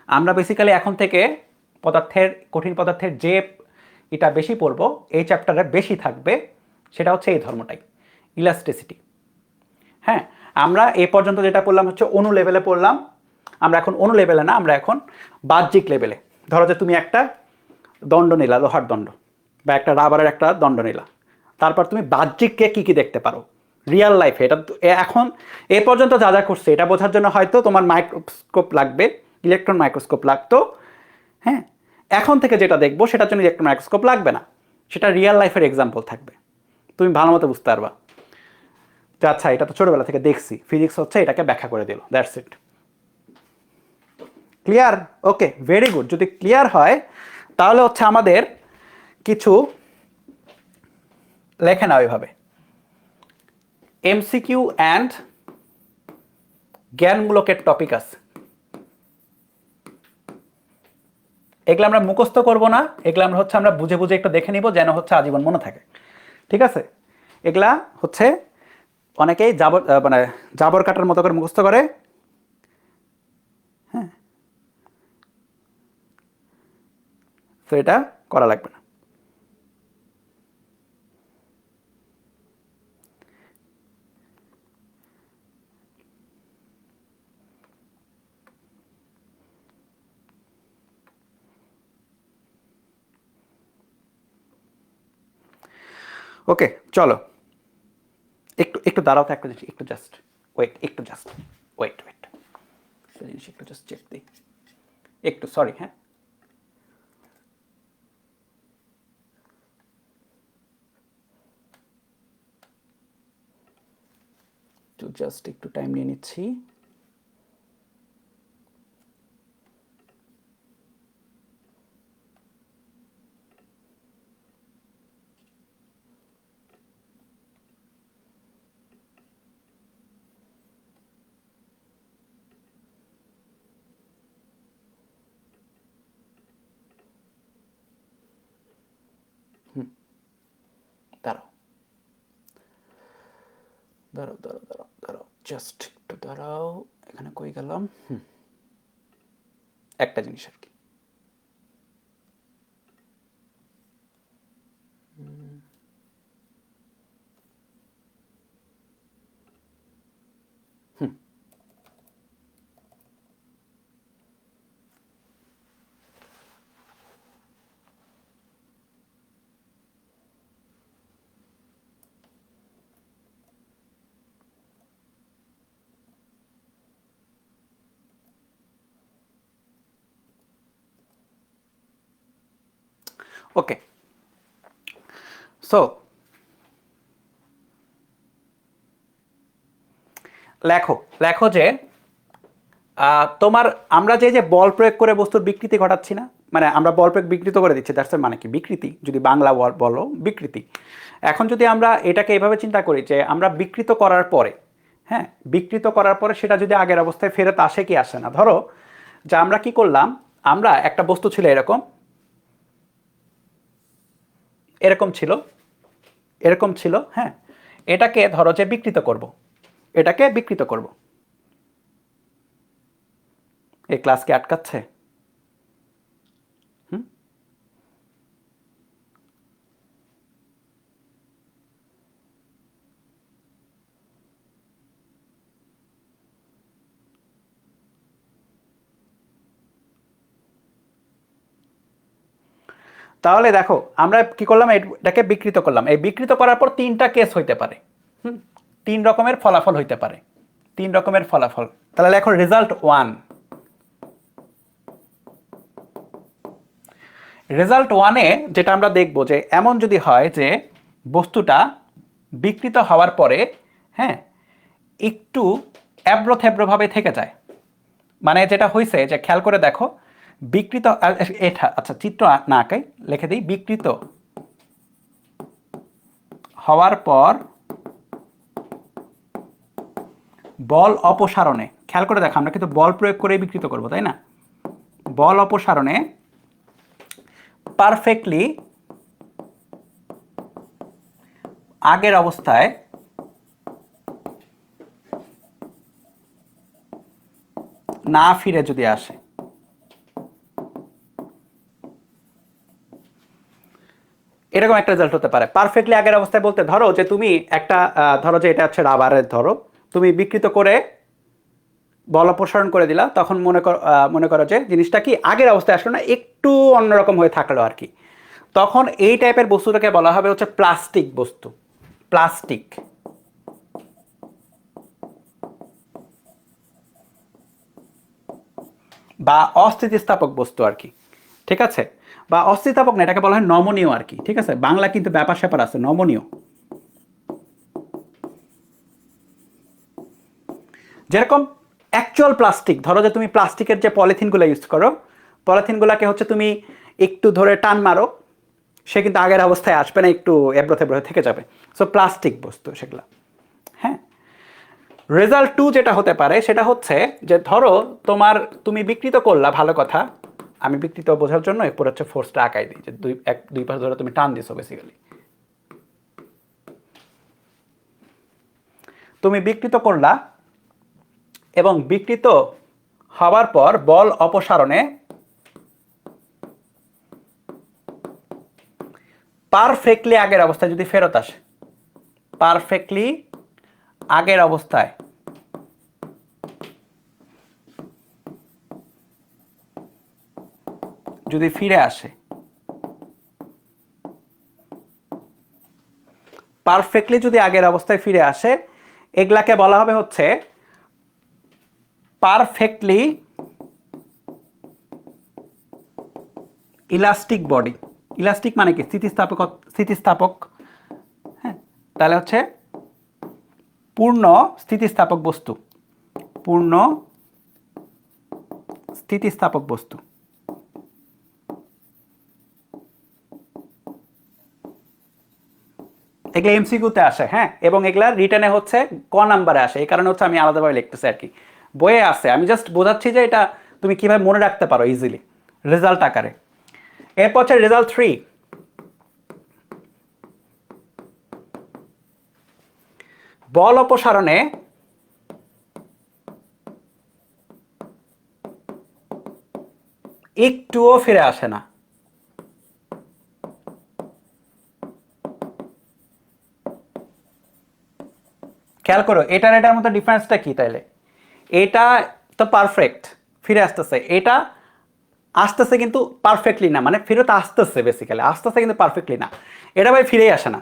Speaker 1: আমরা বেসিক্যালি এখন থেকে পদার্থের, কঠিন পদার্থের যে এটা বেশি পড়বো, এই চ্যাপ্টারে বেশি থাকবে, সেটা হচ্ছে এই ধর্মটাই, ইলাস্টিসিটি। হ্যাঁ, আমরা এই পর্যন্ত যেটা পড়লাম হচ্ছে অণু লেভেলে পড়লাম, আমরা এখন অণু লেভেলে না, আমরা এখন বাহ্যিক লেভেলে। ধরো যে তুমি একটা দণ্ড নিলা, লোহার দণ্ড, বা একটা রাবারের একটা দণ্ড নিলা, তারপর তুমি বাহ্যিককে কী কী দেখতে পারো রিয়েল লাইফে। এটা এখন এ পর্যন্ত যা যা করছে এটা বোঝার জন্য হয়তো তোমার মাইক্রোস্কোপ লাগবে, ইলেকট্রন মাইক্রোস্কোপ লাগতো। হ্যাঁ, এখন থেকে যেটা দেখবো সেটার জন্য ইলেকট্রন মাইক্রোস্কোপ লাগবে না, সেটা রিয়েল লাইফের এক্সাম্পল থাকবে, তুমি ভালো মতো বুঝতে পারবা যে আচ্ছা এটা তো ছোটবেলা থেকে দেখছি, ফিজিক্স হচ্ছে এটাকে ব্যাখ্যা করে দিল, that's it. Clear? Okay, very good. যদি ক্লিয়ার হয় তাহলে হচ্ছে আমাদের কিছু লেখে নাও এভাবে, এমসিকিউ অ্যান্ড জ্ঞানমূলকের টপিক আছে। এগুলো আমরা মুখস্থ করব না, এগুলো আমরা হচ্ছে আমরা বুঝে বুঝে একটু দেখে নিব, যেন হচ্ছে আজীবন মনে থাকে। ঠিক আছে? এগুলা হচ্ছে অনেকেই জাবর, মানে জাবর কাটার মতো করে মুখস্থ করে। হ্যাঁ, তো এটা করা লাগবে না। ওকে, চলো একটু একটু দাঁড়াও তো, একটা জিনিস একটু জাস্ট ওয়েট, একটু জাস্ট ওয়েট ওয়েট, জিনিস একটু জাস্ট চেক দিই, একটু সরি। হ্যাঁ, একটু জাস্ট একটু টাইম নিয়ে নিচ্ছি। দাঁড়াও দাঁড়াও দাঁড়াও দাঁড়াও, জাস্ট একটু দাঁড়াও, এখানে কই গেলাম, একটা জিনিস আর কি। ওকে, সো লেখো লেখো যে তোমার, আমরা যে যে বল প্রয়োগ করে বস্তুর বিকৃতি ঘটাচ্ছি না, মানে আমরা বল প্রয়োগ বিকৃত করে দিচ্ছি, দ্যাটস মানে কি বিকৃতি, যদি বাংলা বলো বিকৃতি। এখন যদি আমরা এটাকে এভাবে চিন্তা করি যে আমরা বিকৃত করার পরে, হ্যাঁ, বিকৃত করার পরে সেটা যদি আগের অবস্থায় ফেরত আসে কি আসে না, ধরো যে আমরা কি করলাম, আমরা একটা বস্তু ছিল এরকম, এরকম ছিল, এরকম ছিল, হ্যাঁ, এটাকে ধরো যে বিকৃত করব, এটাকে বিকৃত করব। এই ক্লাসকে আটকাচ্ছে? তাহলে দেখো আমরা কি করলাম, এটাকে বিকৃত করলাম। এই বিকৃত করার পর তিনটা কেস হইতে পারে, তিন রকমের ফলাফল হইতে পারে, তিন রকমের ফলাফল। তাহলে এখন রেজাল্ট ওয়ান, রেজাল্ট ওয়ানে যেটা আমরা দেখব যে এমন যদি হয় যে বস্তুটা বিকৃত হওয়ার পরে, হ্যাঁ, একটু অ্যাব্রো থ্যাব্রোভাবে থেকে যায়, মানে যেটা হয়েছে যে খেয়াল করে দেখো, বিকৃত, এটা আচ্ছা চিত্র না আঁকাই, লিখে দিই, বিকৃত হওয়ার পর বল অপসারণে, খেয়াল করে দেখো আমরা কিন্তু বল প্রয়োগ করে বিকৃত করব, তাই না? বল অপসারণে পারফেক্টলি আগের অবস্থায় না ফিরে যদি আসে, এরকম একটা রেজাল্ট হতে পারে। পারফেক্টলি আগের অবস্থায় বলতে ধরো যে তুমি একটা, ধরো যে এটা হচ্ছে রাবারের, ধরো তুমি বিকৃত করে বল অপসারণ করে দিলা, তখন মনে করো যে জিনিসটা কি আগের অবস্থায় আসলো না, একটু অন্যরকম হয়ে থাকলো আর কি, তখন এই টাইপের বস্তুটাকে বলা হবে হচ্ছে প্লাস্টিক বস্তু, প্লাস্টিক বা অস্থিতিস্থাপক বস্তু আর কি, ঠিক আছে? বা অস্থিতিস্থাপক না, এটাকে বলা হয় নমনীয় আর কি, ঠিক আছে? বাংলা কিন্তু ব্যাপার স্যাপার আছে, নমনীয়। যেরকম অ্যাকচুয়াল প্লাস্টিক, ধরো যে তুমি প্লাস্টিকের যে পলিথিনগুলো ইউজ করো, পলিথিনগুলোকে হচ্ছে তুমি একটু ধরে টান মারো, সে কিন্তু আগের অবস্থায় আসবে না, একটু এবড়ো থেবড়ো থেকে যাবে। সো প্লাস্টিক বস্তু সেগুলো, হ্যাঁ। রেজাল্ট টু যেটা হতে পারে সেটা হচ্ছে যে ধরো তুমি বিকৃত করলা, ভালো কথা, আমি বিকৃত বোঝার জন্য এরপর হচ্ছে ফোর্সটা আঁকাই দিই, যে দুই পাশ ধরে তুমি টান দিছো বেসিক্যালি, তুমি বিকৃত করলা এবং বিকৃত হওয়ার পর বল অপসারণে পারফেক্টলি আগের অবস্থায় যদি ফেরত আসে, পারফেক্টলি আগের অবস্থায় যদি ফিরে আসে, পারফেক্টলি যদি আগের অবস্থায় ফিরে আসে, এগুলাকে বলা হবে হচ্ছে পারফেক্টলি ইলাস্টিক বডি। ইলাস্টিক মানে কি? স্থিতিস্থাপক, স্থিতিস্থাপক, হ্যাঁ। তাহলে হচ্ছে পূর্ণ স্থিতিস্থাপক বস্তু, পূর্ণ স্থিতিস্থাপক বস্তু। এগুলো এমসিকিউতে আসে, হ্যাঁ, এবং এগুলা রিটার্নে হচ্ছে ক নাম্বারে আসে, এই কারণে হচ্ছে আমি আলাদাভাবে লিখতেছি আর কি, বইয়ে আছে, আমি জাস্ট বোঝাচ্ছি যে এটা তুমি কিভাবে মনে রাখতে পারো ইজিলি রেজাল্ট আকারে। এরপর হচ্ছে রেজাল্ট থ্রি, বল অপসারণে একটুও ফিরে আসে না। খেয়াল করো এটার এটার মধ্যে ডিফারেন্সটা কি তাইলে? এটা তো পারফেক্ট, ফিরে আসতেছে, এটা আসতেছে কিন্তু পারফেক্টলি না, মানে ফেরত আসতেছে, বেসিক্যালি আসতেছে কিন্তু পারফেক্টলি না। এটা ভাই ফিরেই আসে না,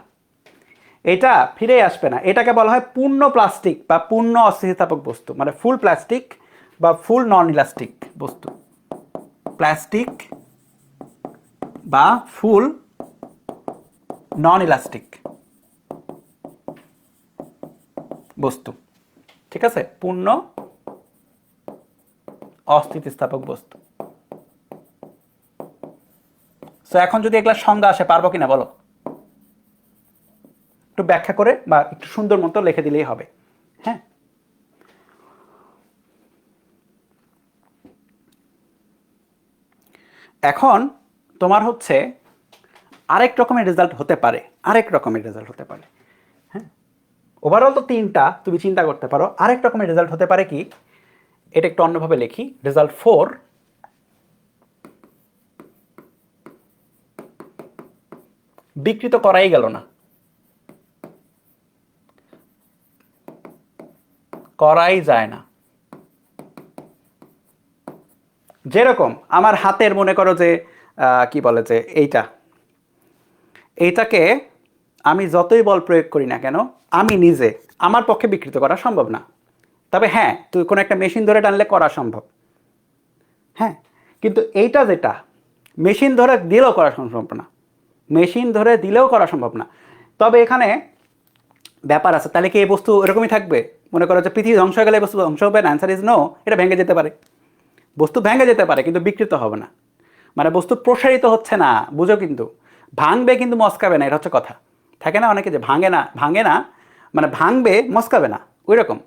Speaker 1: এটা ফিরেই আসবে না। এটাকে বলা হয় পূর্ণ প্লাস্টিক বা পূর্ণ অস্থিতিস্থাপক বস্তু, মানে ফুল প্লাস্টিক বা ফুল নন ইলাস্টিক বস্তু। প্লাস্টিক বা ফুল নন ইলাস্টিক বস্তু, ঠিক আছে, পূর্ণ অস্থিতিস্থাপক বস্তু। সো এখন যদি এগুলা সংজ্ঞা আসে পারবো কিনা বলো? একটু ব্যাখ্যা করে বা একটু সুন্দর মতো লিখে দিলেই হবে। হ্যাঁ, এখন তোমার হচ্ছে আরেক রকমের রেজাল্ট হতে পারে, আরেক রকমের রেজাল্ট হতে পারে। হ্যাঁ, ওভারঅল তো তিনটা, তুমি চিন্তা করতে পারো আরেক রকমের রেজাল্ট হতে পারে কি। এটা একটু অন্যভাবে লিখি, রেজাল্ট 4 বিকৃত করাই গেল না, করাই যায় না। যেরকম আমার হাতের মনে করো যে কি বলে যে এইটাকে আমি যতই বল প্রয়োগ করি না কেন, আমি নিজে আমার পক্ষে বিকৃত করা সম্ভব না। তবে হ্যাঁ, তুই কোনো একটা মেশিন ধরে টানলে করা সম্ভব। হ্যাঁ, কিন্তু এইটা যেটা মেশিন ধরে দিলেও করা সম্ভব না, মেশিন ধরে দিলেও করা সম্ভব না। তবে এখানে ব্যাপার আছে, তাহলে কি এই বস্তু এরকমই থাকবে? মনে করো যে পৃথিবী ধ্বংস হয়ে গেলে বস্তু ধ্বংস হবে না? অ্যান্সার ইজ নো, এটা ভেঙে যেতে পারে, বস্তু ভেঙে যেতে পারে কিন্তু বিকৃত হবে না। মানে বস্তু প্রসারিত হচ্ছে না, বুঝো কিন্তু, ভাঙবে কিন্তু মস্কাবে না, এটা হচ্ছে কথা। থাকে না অনেকে যে ভাঙে না, ভাঙে না মানে ভাঙবে মস্কাবে না, ওই রকম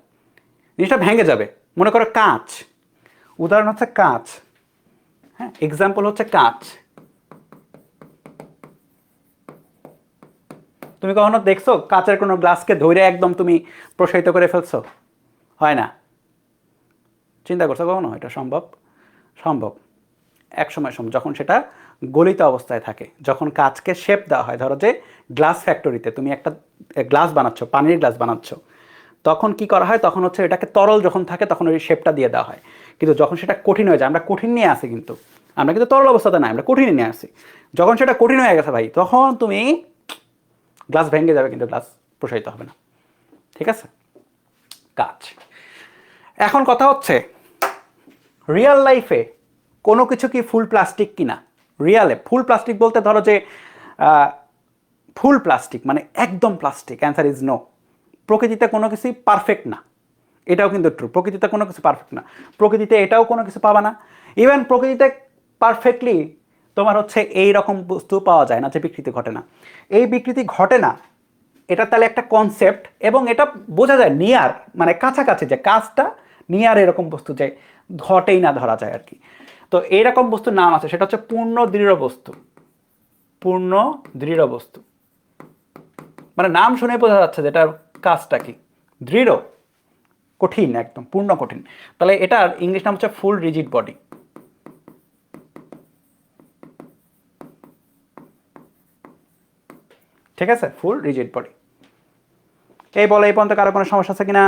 Speaker 1: জিনিসটা ভেঙে যাবে। মনে করো কাঁচ, উদাহরণ হচ্ছে কাঁচ। হ্যাঁ, এক্সাম্পল হচ্ছে কাঁচ। তুমি কখনো দেখছো কাঁচের কোনো গ্লাসকে ধরে একদম তুমি প্রসারিত করে ফেলছো? হয় না। চিন্তা করছো কখনো এটা সম্ভব? সম্ভব। এক সময় সম্ভব, যখন সেটা গলিত অবস্থায় থাকে, যখন কাঁচকে শেপ দেওয়া হয়। ধরো যে গ্লাস ফ্যাক্টরিতে তুমি একটা গ্লাস বানাচ্ছ, পানির গ্লাস বানাচ্ছ, তখন কি করা হয়, তখন হচ্ছে এটাকে তরল যখন থাকে তখন ওই শেপটা দিয়ে দেওয়া হয়। কিন্তু যখন সেটা কঠিন হয়ে যায়, আমরা কঠিন নিয়ে আসি কিন্তু, আমরা কিন্তু তরল অবস্থাতে নাই, আমরা কঠিন নিয়ে আসি। যখন সেটা কঠিন হয়ে গেছে ভাই, তখন তুমি গ্লাস ভেঙে যাবে কিন্তু গ্লাস প্রসারিত হবে না। ঠিক আছে, কাজ। এখন কথা হচ্ছে রিয়েল লাইফে কোনো কিছু কি ফুল প্লাস্টিক কিনা? রিয়ালে ফুল প্লাস্টিক বলতে ধরো যে ফুল প্লাস্টিক মানে একদম প্লাস্টিক, অ্যান্সার ইজ নো। প্রকৃতিতে কোনো কিছুই পারফেক্ট না, এটাও কিন্তু ট্রু। প্রকৃতিতে কোনো কিছু পারফেক্ট না, প্রকৃতিতে এটাও কোনো কিছু পাবা না। ইভেন প্রকৃতিতে পারফেক্টলি তোমার হচ্ছে এই রকম বস্তু পাওয়া যায় না যে বিকৃতি ঘটে না। এই বিকৃতি ঘটে না, এটা তাহলে একটা কনসেপ্ট, এবং এটা বোঝা যায় নিয়ার, মানে কাছাকাছি, যে কাজটা নিয়ার এরকম বস্তু যে ঘটেই না ধরা যায় আর কি। তো এইরকম বস্তুর নাম আছে, সেটা হচ্ছে পূর্ণ দৃঢ় বস্তু। পূর্ণ দৃঢ় বস্তু মানে নাম শুনে বোঝা যাচ্ছে যে এটার কাজটা কি, দৃঢ়, কঠিন, একদম পূর্ণ কঠিন। তাহলে এটার ইংলিশ নাম হচ্ছে ফুল রিজিড বডি। ঠিক আছে, ফুল রিজিড বডি। এই বলে এই পর্যন্ত কারো কোনো সমস্যা আছে কিনা?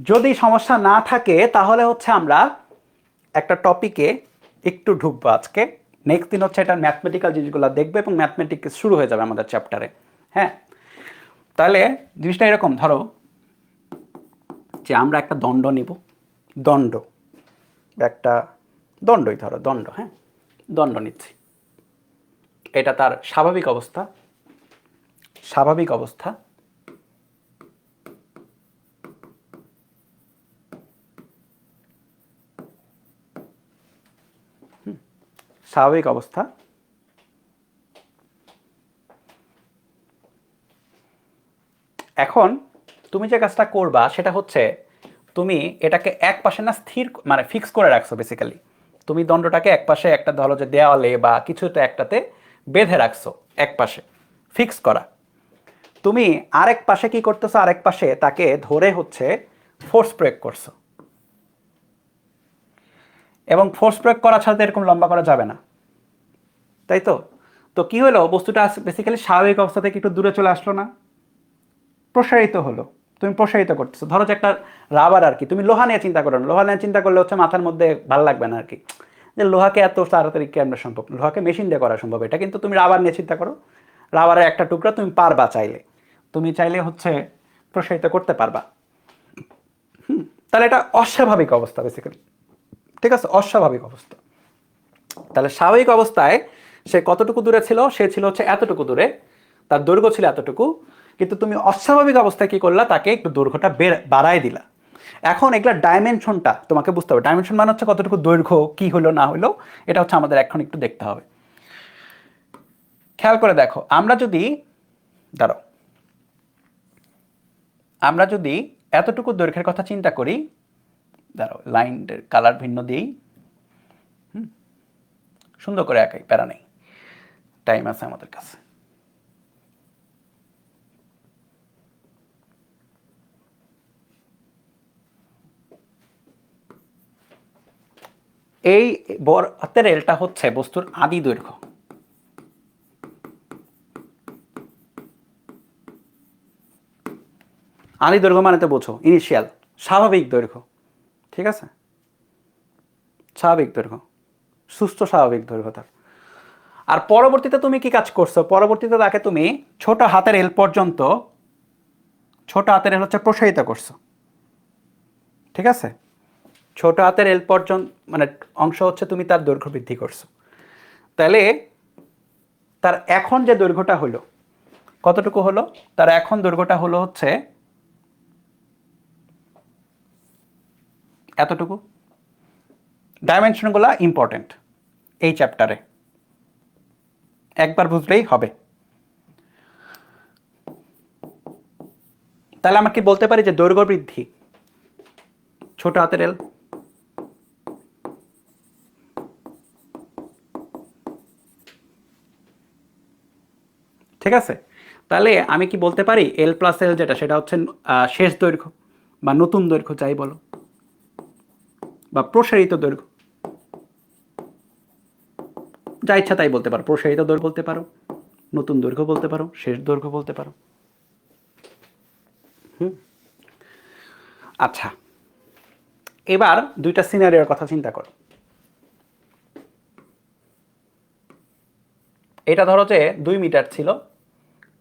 Speaker 1: যদি সমস্যা না থাকে তাহলে হচ্ছে আমরা একটা টপিকে একটু ঢুকবো আজকে। নেক্সট দিন হচ্ছে এটা ম্যাথমেটিক্যাল জিনিসগুলো দেখবে এবং ম্যাথমেটিক্স শুরু হয়ে যাবে আমাদের চ্যাপ্টারে। হ্যাঁ, তাহলে জিনিসটা এরকম ধরো যে আমরা একটা দণ্ড নিব, দণ্ড, একটা দণ্ডই ধরো, দণ্ড, হ্যাঁ, দণ্ড নিচ্ছি। এটা তার স্বাভাবিক অবস্থা, স্বাভাবিক অবস্থা, স্বাভাবিক অবস্থা, এখন তুমি যে কাজটা করবা সেটা হচ্ছে তুমি এটাকে এক পাশে না স্থির মানে ফিক্স করে রাখছো বেসিক্যালি। তুমি দণ্ডটাকে এক পাশে একটা ধরো যে দেওয়ালে বা কিছুতে একটাতে বেঁধে রাখছো এক পাশে ফিক্স করা। তুমি আরেক পাশে কি করতেছো, আরেক পাশে তাকে ধরে হচ্ছে ফোর্স প্রয়োগ করছো, এবং ফোর্স প্রয়োগ করা ছাড়া তো এরকম লম্বা করা যাবে না, তাই তো? তো কি হলো, বস্তুটা বেসিক্যালি স্বাভাবিক অবস্থা থেকে একটু দূরে চলে আসলো না, প্রসারিত হলো। তুমি প্রসারিত করতেছো, ধরো যে একটা রাবার আর কি, তুমি লোহা নিয়ে চিন্তা করো না, লোহা নিয়ে চিন্তা করলে হচ্ছে মাথার মধ্যে ভালো লাগবে না আর কি, যে লোহাকে এত তাড়াতাড়ি কেমন সম্ভব, লোহাকে মেশিন দিয়ে করা সম্ভব এটা, কিন্তু তুমি রাবার নিয়ে চিন্তা করো, রাবারের একটা টুকরা তুমি পারবা চাইলে, তুমি চাইলে হচ্ছে প্রসারিত করতে পারবা। তাহলে এটা অস্বাভাবিক অবস্থা বেসিক্যালি, ঠিক আছে, অস্বাভাবিক অবস্থা। তাহলে স্বাভাবিক অবস্থায় সে কতটুকু দূরে ছিল, সে ছিল হচ্ছে এতটুকু দূরে, তার দৈর্ঘ্য ছিল এতটুকু, কিন্তু তুমি অস্বাভাবিক অবস্থায় কি করলা, তাকে একটু দৈর্ঘ্যটা বাড়ায় দিলা। এখন এগুলা ডাইমেনশনটা তোমাকে বুঝতে হবে, ডাইমেনশন মানে হচ্ছে কতটুকু দৈর্ঘ্য কি হলো না হলো, এটা হচ্ছে আমাদের এখন একটু দেখতে হবে। খেয়াল করে দেখো, আমরা যদি দাঁড়াও, আমরা যদি এতটুকু দৈর্ঘ্যের কথা চিন্তা করি, দাঁড়াও লাইনের কালার ভিন্ন দিই, সুন্দর করে একাই, প্যারা নেই, টাইম আছে আমাদের কাছে। এই হাতের এলটা হচ্ছে বস্তুর আদি দৈর্ঘ্য। আদি দৈর্ঘ্য মানে তো বোঝো ইনিশিয়াল, স্বাভাবিক দৈর্ঘ্য, ঠিক আছে, স্বাভাবিক দৈর্ঘ্য, সুস্থ স্বাভাবিক দৈর্ঘ্য তার। আর পরবর্তীতে তুমি কি কাজ করছো, পরবর্তীতে তাকে তুমি ছোট হাতের এল পর্যন্ত, ছোট হাতের এল হচ্ছে প্রসারিত করছো, ঠিক আছে, ছোট হাতের এল পর্যন্ত মানে অংশ হচ্ছে তুমি তার দৈর্ঘ্য বৃদ্ধি করছো। তাহলে তার এখন যে দৈর্ঘ্যটা হলো কতটুকু হলো, তার এখন দৈর্ঘ্যটা হলো হচ্ছে এতটুকু। ডাইমেনশনগুলো ইম্পর্টেন্ট এই চ্যাপ্টারে, একবার বুঝলেই হবে। তাহলে আমরা কি বলতে পারি যে দৈর্ঘ্য বৃদ্ধি ছোট হাতের এল, ঠিক আছে। তাহলে আমি কি বলতে পারি এল প্লাস এল যেটা, সেটা হচ্ছে শেষ দৈর্ঘ্য বা নতুন দৈর্ঘ্য যাই বলো, বা প্রসারিত দৈর্ঘ্য, যা ইচ্ছা তাই বলতে পারো, প্রসারিত দৈর্ঘ্য বলতে পারো, নতুন দৈর্ঘ্য বলতে পারো, শেষ দৈর্ঘ্য বলতে পারো। আচ্ছা, এবার দুইটা সিনারিওর কথা চিন্তা করো। এটা ধরো যে 2 মিটার ছিল,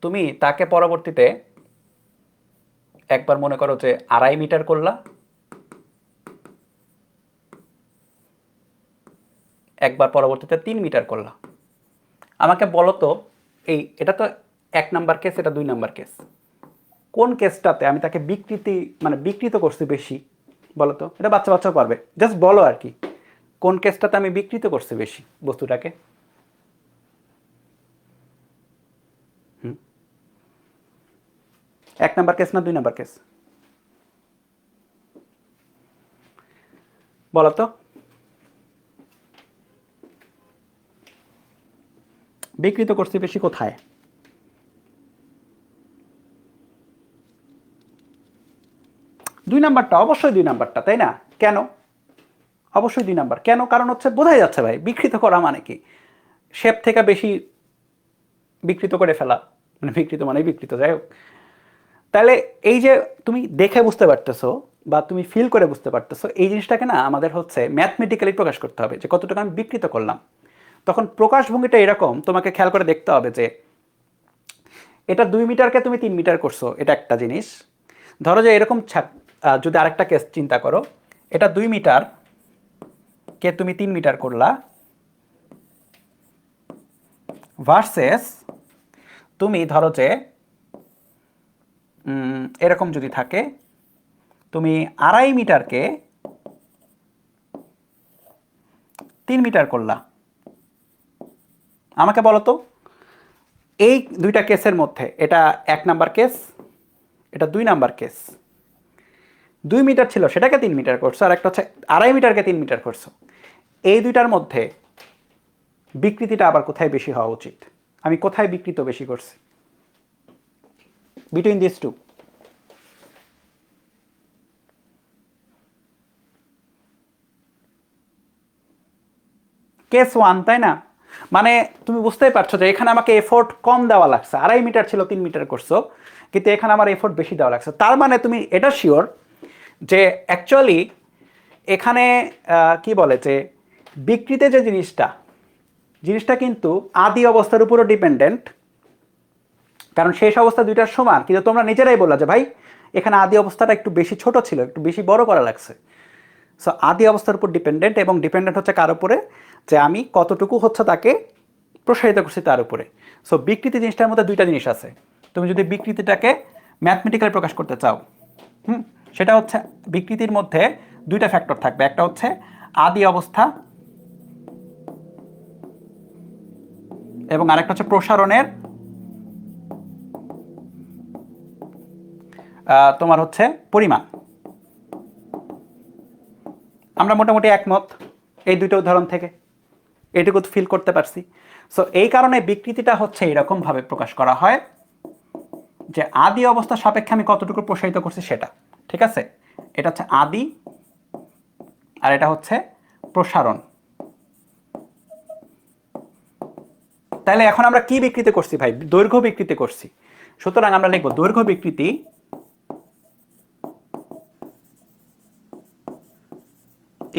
Speaker 1: তুমি তাকে পরবর্তীতে একবার মনে করো যে 2.5 মিটার করলা, একবার পরবর্তীতে 3 মিটার করলা। আমাকে বলো তো, এটা তো 1 নাম্বার কেস, এটা 2 নাম্বার কেস, কোন কেসটাতে আমি তাকে বিকৃত করছি বেশি? বলো তো, এটা বাচ্চা বাচ্চাও পারবে, জাস্ট বলো আর কি, কোন কেসটাতে আমি বিকৃত করছি বেশি বস্তুটাকে? 1 নাম্বার কেস না 2 নাম্বার কেস? বলো তো, বিকৃত করছি বেশি কোথায়? দুই নাম্বারটা, অবশ্যই 2 নাম্বারটা, তাই না? কেন? অবশ্যই 2 নাম্বার, কেন? কারণ হচ্ছে বোঝাই যাচ্ছে ভাই, বিকৃত করা মানে কি, শেপ থেকে বেশি বিকৃত করে ফেলা, মানে বিকৃত মানে বিকৃত, যাই হোক। তাহলে এই যে তুমি দেখে বুঝতে পারতেছো বা তুমি ফিল করে বুঝতে পারতেছো, এই জিনিসটাকে না আমাদের হচ্ছে ম্যাথমেটিক্যালি প্রকাশ করতে হবে যে কতটুকু আমি বিকৃত করলাম। তখন প্রকাশভঙ্গিটা এরকম, তোমাকে খেয়াল করে দেখতে হবে যে এটা 2 মিটারকে তুমি 3 মিটার করছো, এটা একটা জিনিস। ধরো যে এরকম যদি আরেকটা কেস চিন্তা করো, এটা 2 মিটার কে তুমি 3 মিটার করলা, ভার্সেস তুমি ধরো যে এরকম যদি থাকে, তুমি 2.5 মিটারকে 3 মিটার করলা। আমাকে বলো তো, এই দুইটা কেসের মধ্যে এটা 1 নাম্বার কেস, এটা 2 নাম্বার কেস। 2 মিটার ছিল সেটাকে 3 মিটার করছো, আর একটা হচ্ছে 2.5 মিটারকে 3 মিটার করছো। এই দুইটার মধ্যে বিকৃতিটা আবার কোথায় বেশি হওয়া উচিত? আমি কোথায় বিকৃত বেশি করছি বিটুইন দিস টু? কেস 1, তাই না? মানে তুমি বুঝতেই পারছো যে এখানে আমাকে এফোর্ট কম দেওয়া লাগছে, 2.5 মিটার ছিল 3 মিটার করছো, কিন্তু এখানে আমার এফোর্ট বেশি দেওয়া লাগছে। তার মানে তুমি এটা শিওর যে অ্যাকচুয়ালি এখানে কি বলে যে বিকৃতি যে জিনিসটা কিন্তু আদি অবস্থার উপরও ডিপেন্ডেন্ট, কারণ শেষ অবস্থা দুইটার সমান, কিন্তু তোমরা নিজেরাই বললা যে ভাই এখানে আদি অবস্থাটা একটু বেশি ছোট ছিল, একটু বেশি বড় করা লাগছে। সো আদি অবস্থার উপর ডিপেন্ডেন্ট, এবং ডিপেন্ডেন্ট হচ্ছে কার উপরে? যে আমি কতটুকু হচ্ছে তাকে প্রসারিত করছি তার উপরে। সো বিকৃতি জিনিসটার মধ্যে দুইটা জিনিস আছে। তুমি যদি বিকৃতিটাকে ম্যাথমেটিক্যালি প্রকাশ করতে চাও, সেটা হচ্ছে বিকৃতির মধ্যে দুইটা ফ্যাক্টর থাকবে। একটা হচ্ছে আদি অবস্থা, এবং আরেকটা হচ্ছে প্রসারণের তোমার হচ্ছে পরিমাণ। আমরা মোটামুটি একমত এই দুটো উদাহরণ থেকে, এটুকু ফিল করতে পারছি। সো এই কারণে বিকৃতিটা হচ্ছে এরকমভাবে প্রকাশ করা হয় যে আদি অবস্থা সাপেক্ষে আমি কতটুকু প্রসারিত করছি সেটা। ঠিক আছে, এটা হচ্ছে আদি, আর এটা হচ্ছে প্রসারণ। তাহলে এখন আমরা কি বিকৃতি করছি ভাই? দৈর্ঘ্য বিকৃতি করছি। সুতরাং আমরা লিখব দৈর্ঘ্য বিকৃতি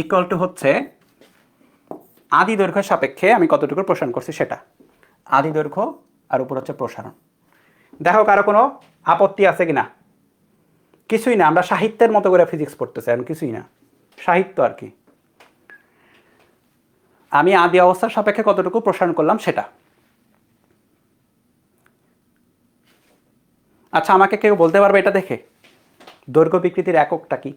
Speaker 1: ইকুয়াল টু হচ্ছে আদি দৈর্ঘ্যের সাপেক্ষে আমি কতটুকু প্রসারণ করছি সেটা। আদি দৈর্ঘ্য আর উপর হচ্ছে প্রসারণ। দেখো কারো কোনো আপত্তি আছে কিনা? কিছুই না, আমরা সাহিত্যের মতো করে ফিজিক্স পড়তেছি, আর কিছুই না, সাহিত্য আর কি। আমি আদি অবস্থার সাপেক্ষে কতটুকু প্রসারণ করলাম সেটা। আচ্ছা, আমাকে কেউ বলতে পারবে এটা দেখে দৈর্ঘ্য বিকৃতির এককটা কি?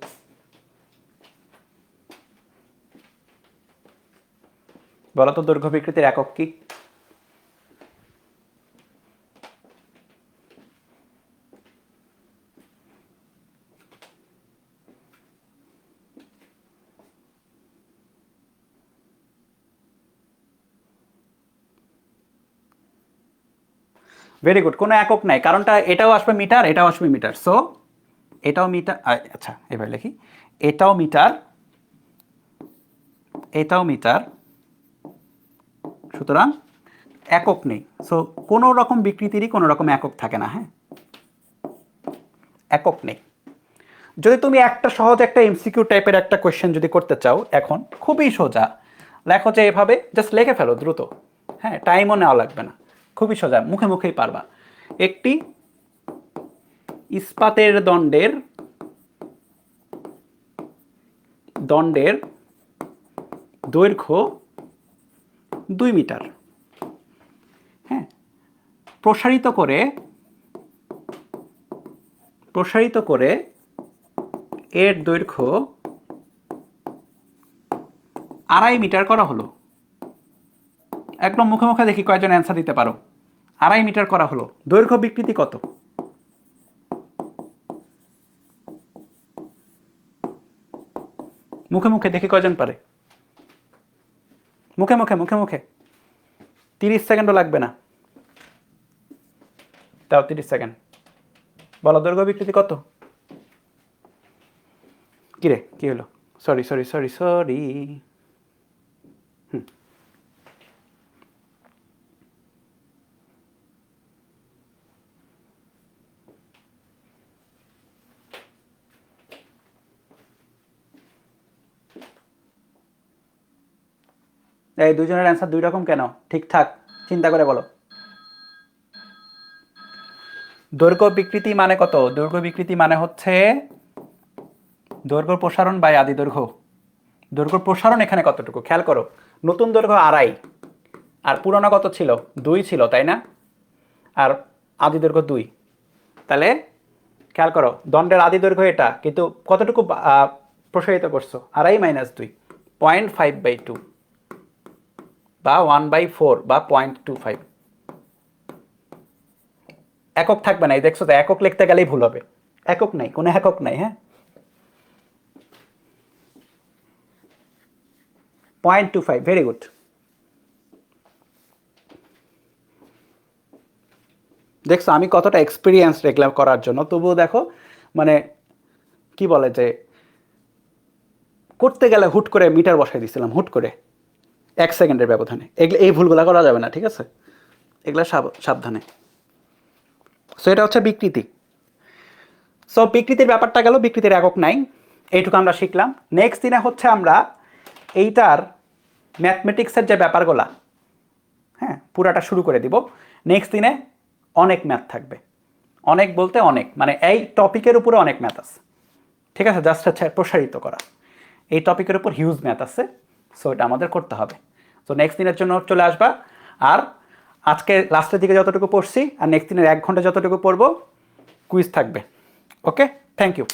Speaker 1: বলো তো দৈর্ঘ্য বিকৃতির একক কি? ভেরি গুড, কোনো একক নাই, কারণটা এটাও আসবে মিটার, এটাও আসবে মিটার। সো এটাও মিটার, আচ্ছা এবার লিখি, এটাও মিটার, এটাও মিটার, সুতরাং একক নেই। সো কোনো রকম বিকৃতিরই কোনো রকম একক থাকে না। হ্যাঁ, একক নেই। যদি তুমি একটা সহজ একটা এমসিকিউ টাইপের একটা কোয়েশ্চেন যদি করতে চাও, এখন খুবই সোজা, লেখো যে এভাবে, জাস্ট লিখে ফেলো দ্রুত। হ্যাঁ, টাইমও নেওয়া লাগবে না, খুবই সোজা, মুখে মুখেই পারবা। একটি ইস্পাতের দণ্ডের দৈর্ঘ্য 2 মিটার, হ্যাঁ, প্রসারিত করে এর দৈর্ঘ্য 2.5 মিটার করা হলো। একদম মুখে মুখে দেখি কয়জন অ্যান্সার দিতে পারো। 2.5 মিটার করা হলো, দৈর্ঘ্য বিকৃতি কত? মুখে মুখে দেখি কয়জন পারে। মুখে মুখে মুখে মুখে 30 সেকেন্ডও লাগবে না, তাও 30 সেকেন্ড। বলো দৈর্ঘ্য বিকৃতি কত? কিরে কি হলো? Sorry sorry sorry sorry. এই দুজনের অ্যান্সার দুই রকম কেন? ঠিকঠাক চিন্তা করে বলো। দৈর্ঘ্য বিকৃতি মানে কত? দৈর্ঘ্য বিকৃতি মানে হচ্ছে দৈর্ঘ্য প্রসারণ বাই আদি দৈর্ঘ্য। দৈর্ঘ্য প্রসারণ এখানে কতটুকু খেয়াল করো। নতুন দৈর্ঘ্য 2.5, আর পুরনো কত ছিল? 2 ছিল, তাই না? আর আদি দৈর্ঘ্য 2, তাহলে খেয়াল করো দণ্ডের আদি দৈর্ঘ্য এটা, কিন্তু কতটুকু প্রসারিত করছো? 2.5 মাইনাস 2, 0.5/2 বা 1/4 বা 0.25। একক থাকবে না, এই দেখছো তো, একক লিখতে গেলেই ভুল হবে। একক নাই, কোনো একক নাই। হ্যাঁ, 0.25, ভেরি গুড। দেখছো আমি কতটা এক্সপিরিয়েন্স রেগুলার করার জন্য, তবুও দেখো মানে কি বলে যে করতে গেলে হুট করে মিটার বসাই দিছিলাম, হুট করে 1 সেকেন্ডের ব্যবধানে। এগুলো এই ভুলগুলো করা যাবে না, ঠিক আছে? এগুলো সাবধানে। সো এটা হচ্ছে বিকৃতি। সো বিকৃতির ব্যাপারটা গেল, বিকৃতির একক নাই, এইটুকু আমরা শিখলাম। নেক্সট দিনে হচ্ছে আমরা এইটার ম্যাথমেটিক্সের যে ব্যাপারগুলা, হ্যাঁ, পুরাটা শুরু করে দিব। নেক্সট দিনে অনেক ম্যাথ থাকবে, অনেক বলতে অনেক, মানে এই টপিকের উপরে অনেক ম্যাথ আছে, ঠিক আছে? জাস্ট হচ্ছে প্রসারিত করা, এই টপিকের উপর হিউজ ম্যাথ আছে। সো এটা আমাদের করতে হবে। তো নেক্সট দিনের জন্য চলে আসবা। আর আজকে লাস্টের দিকে যতটুকু পড়ছি আর নেক্সট দিনের 1 ঘন্টা যতটুকু পড়বো কুইজ থাকবে। ওকে, থ্যাংক ইউ।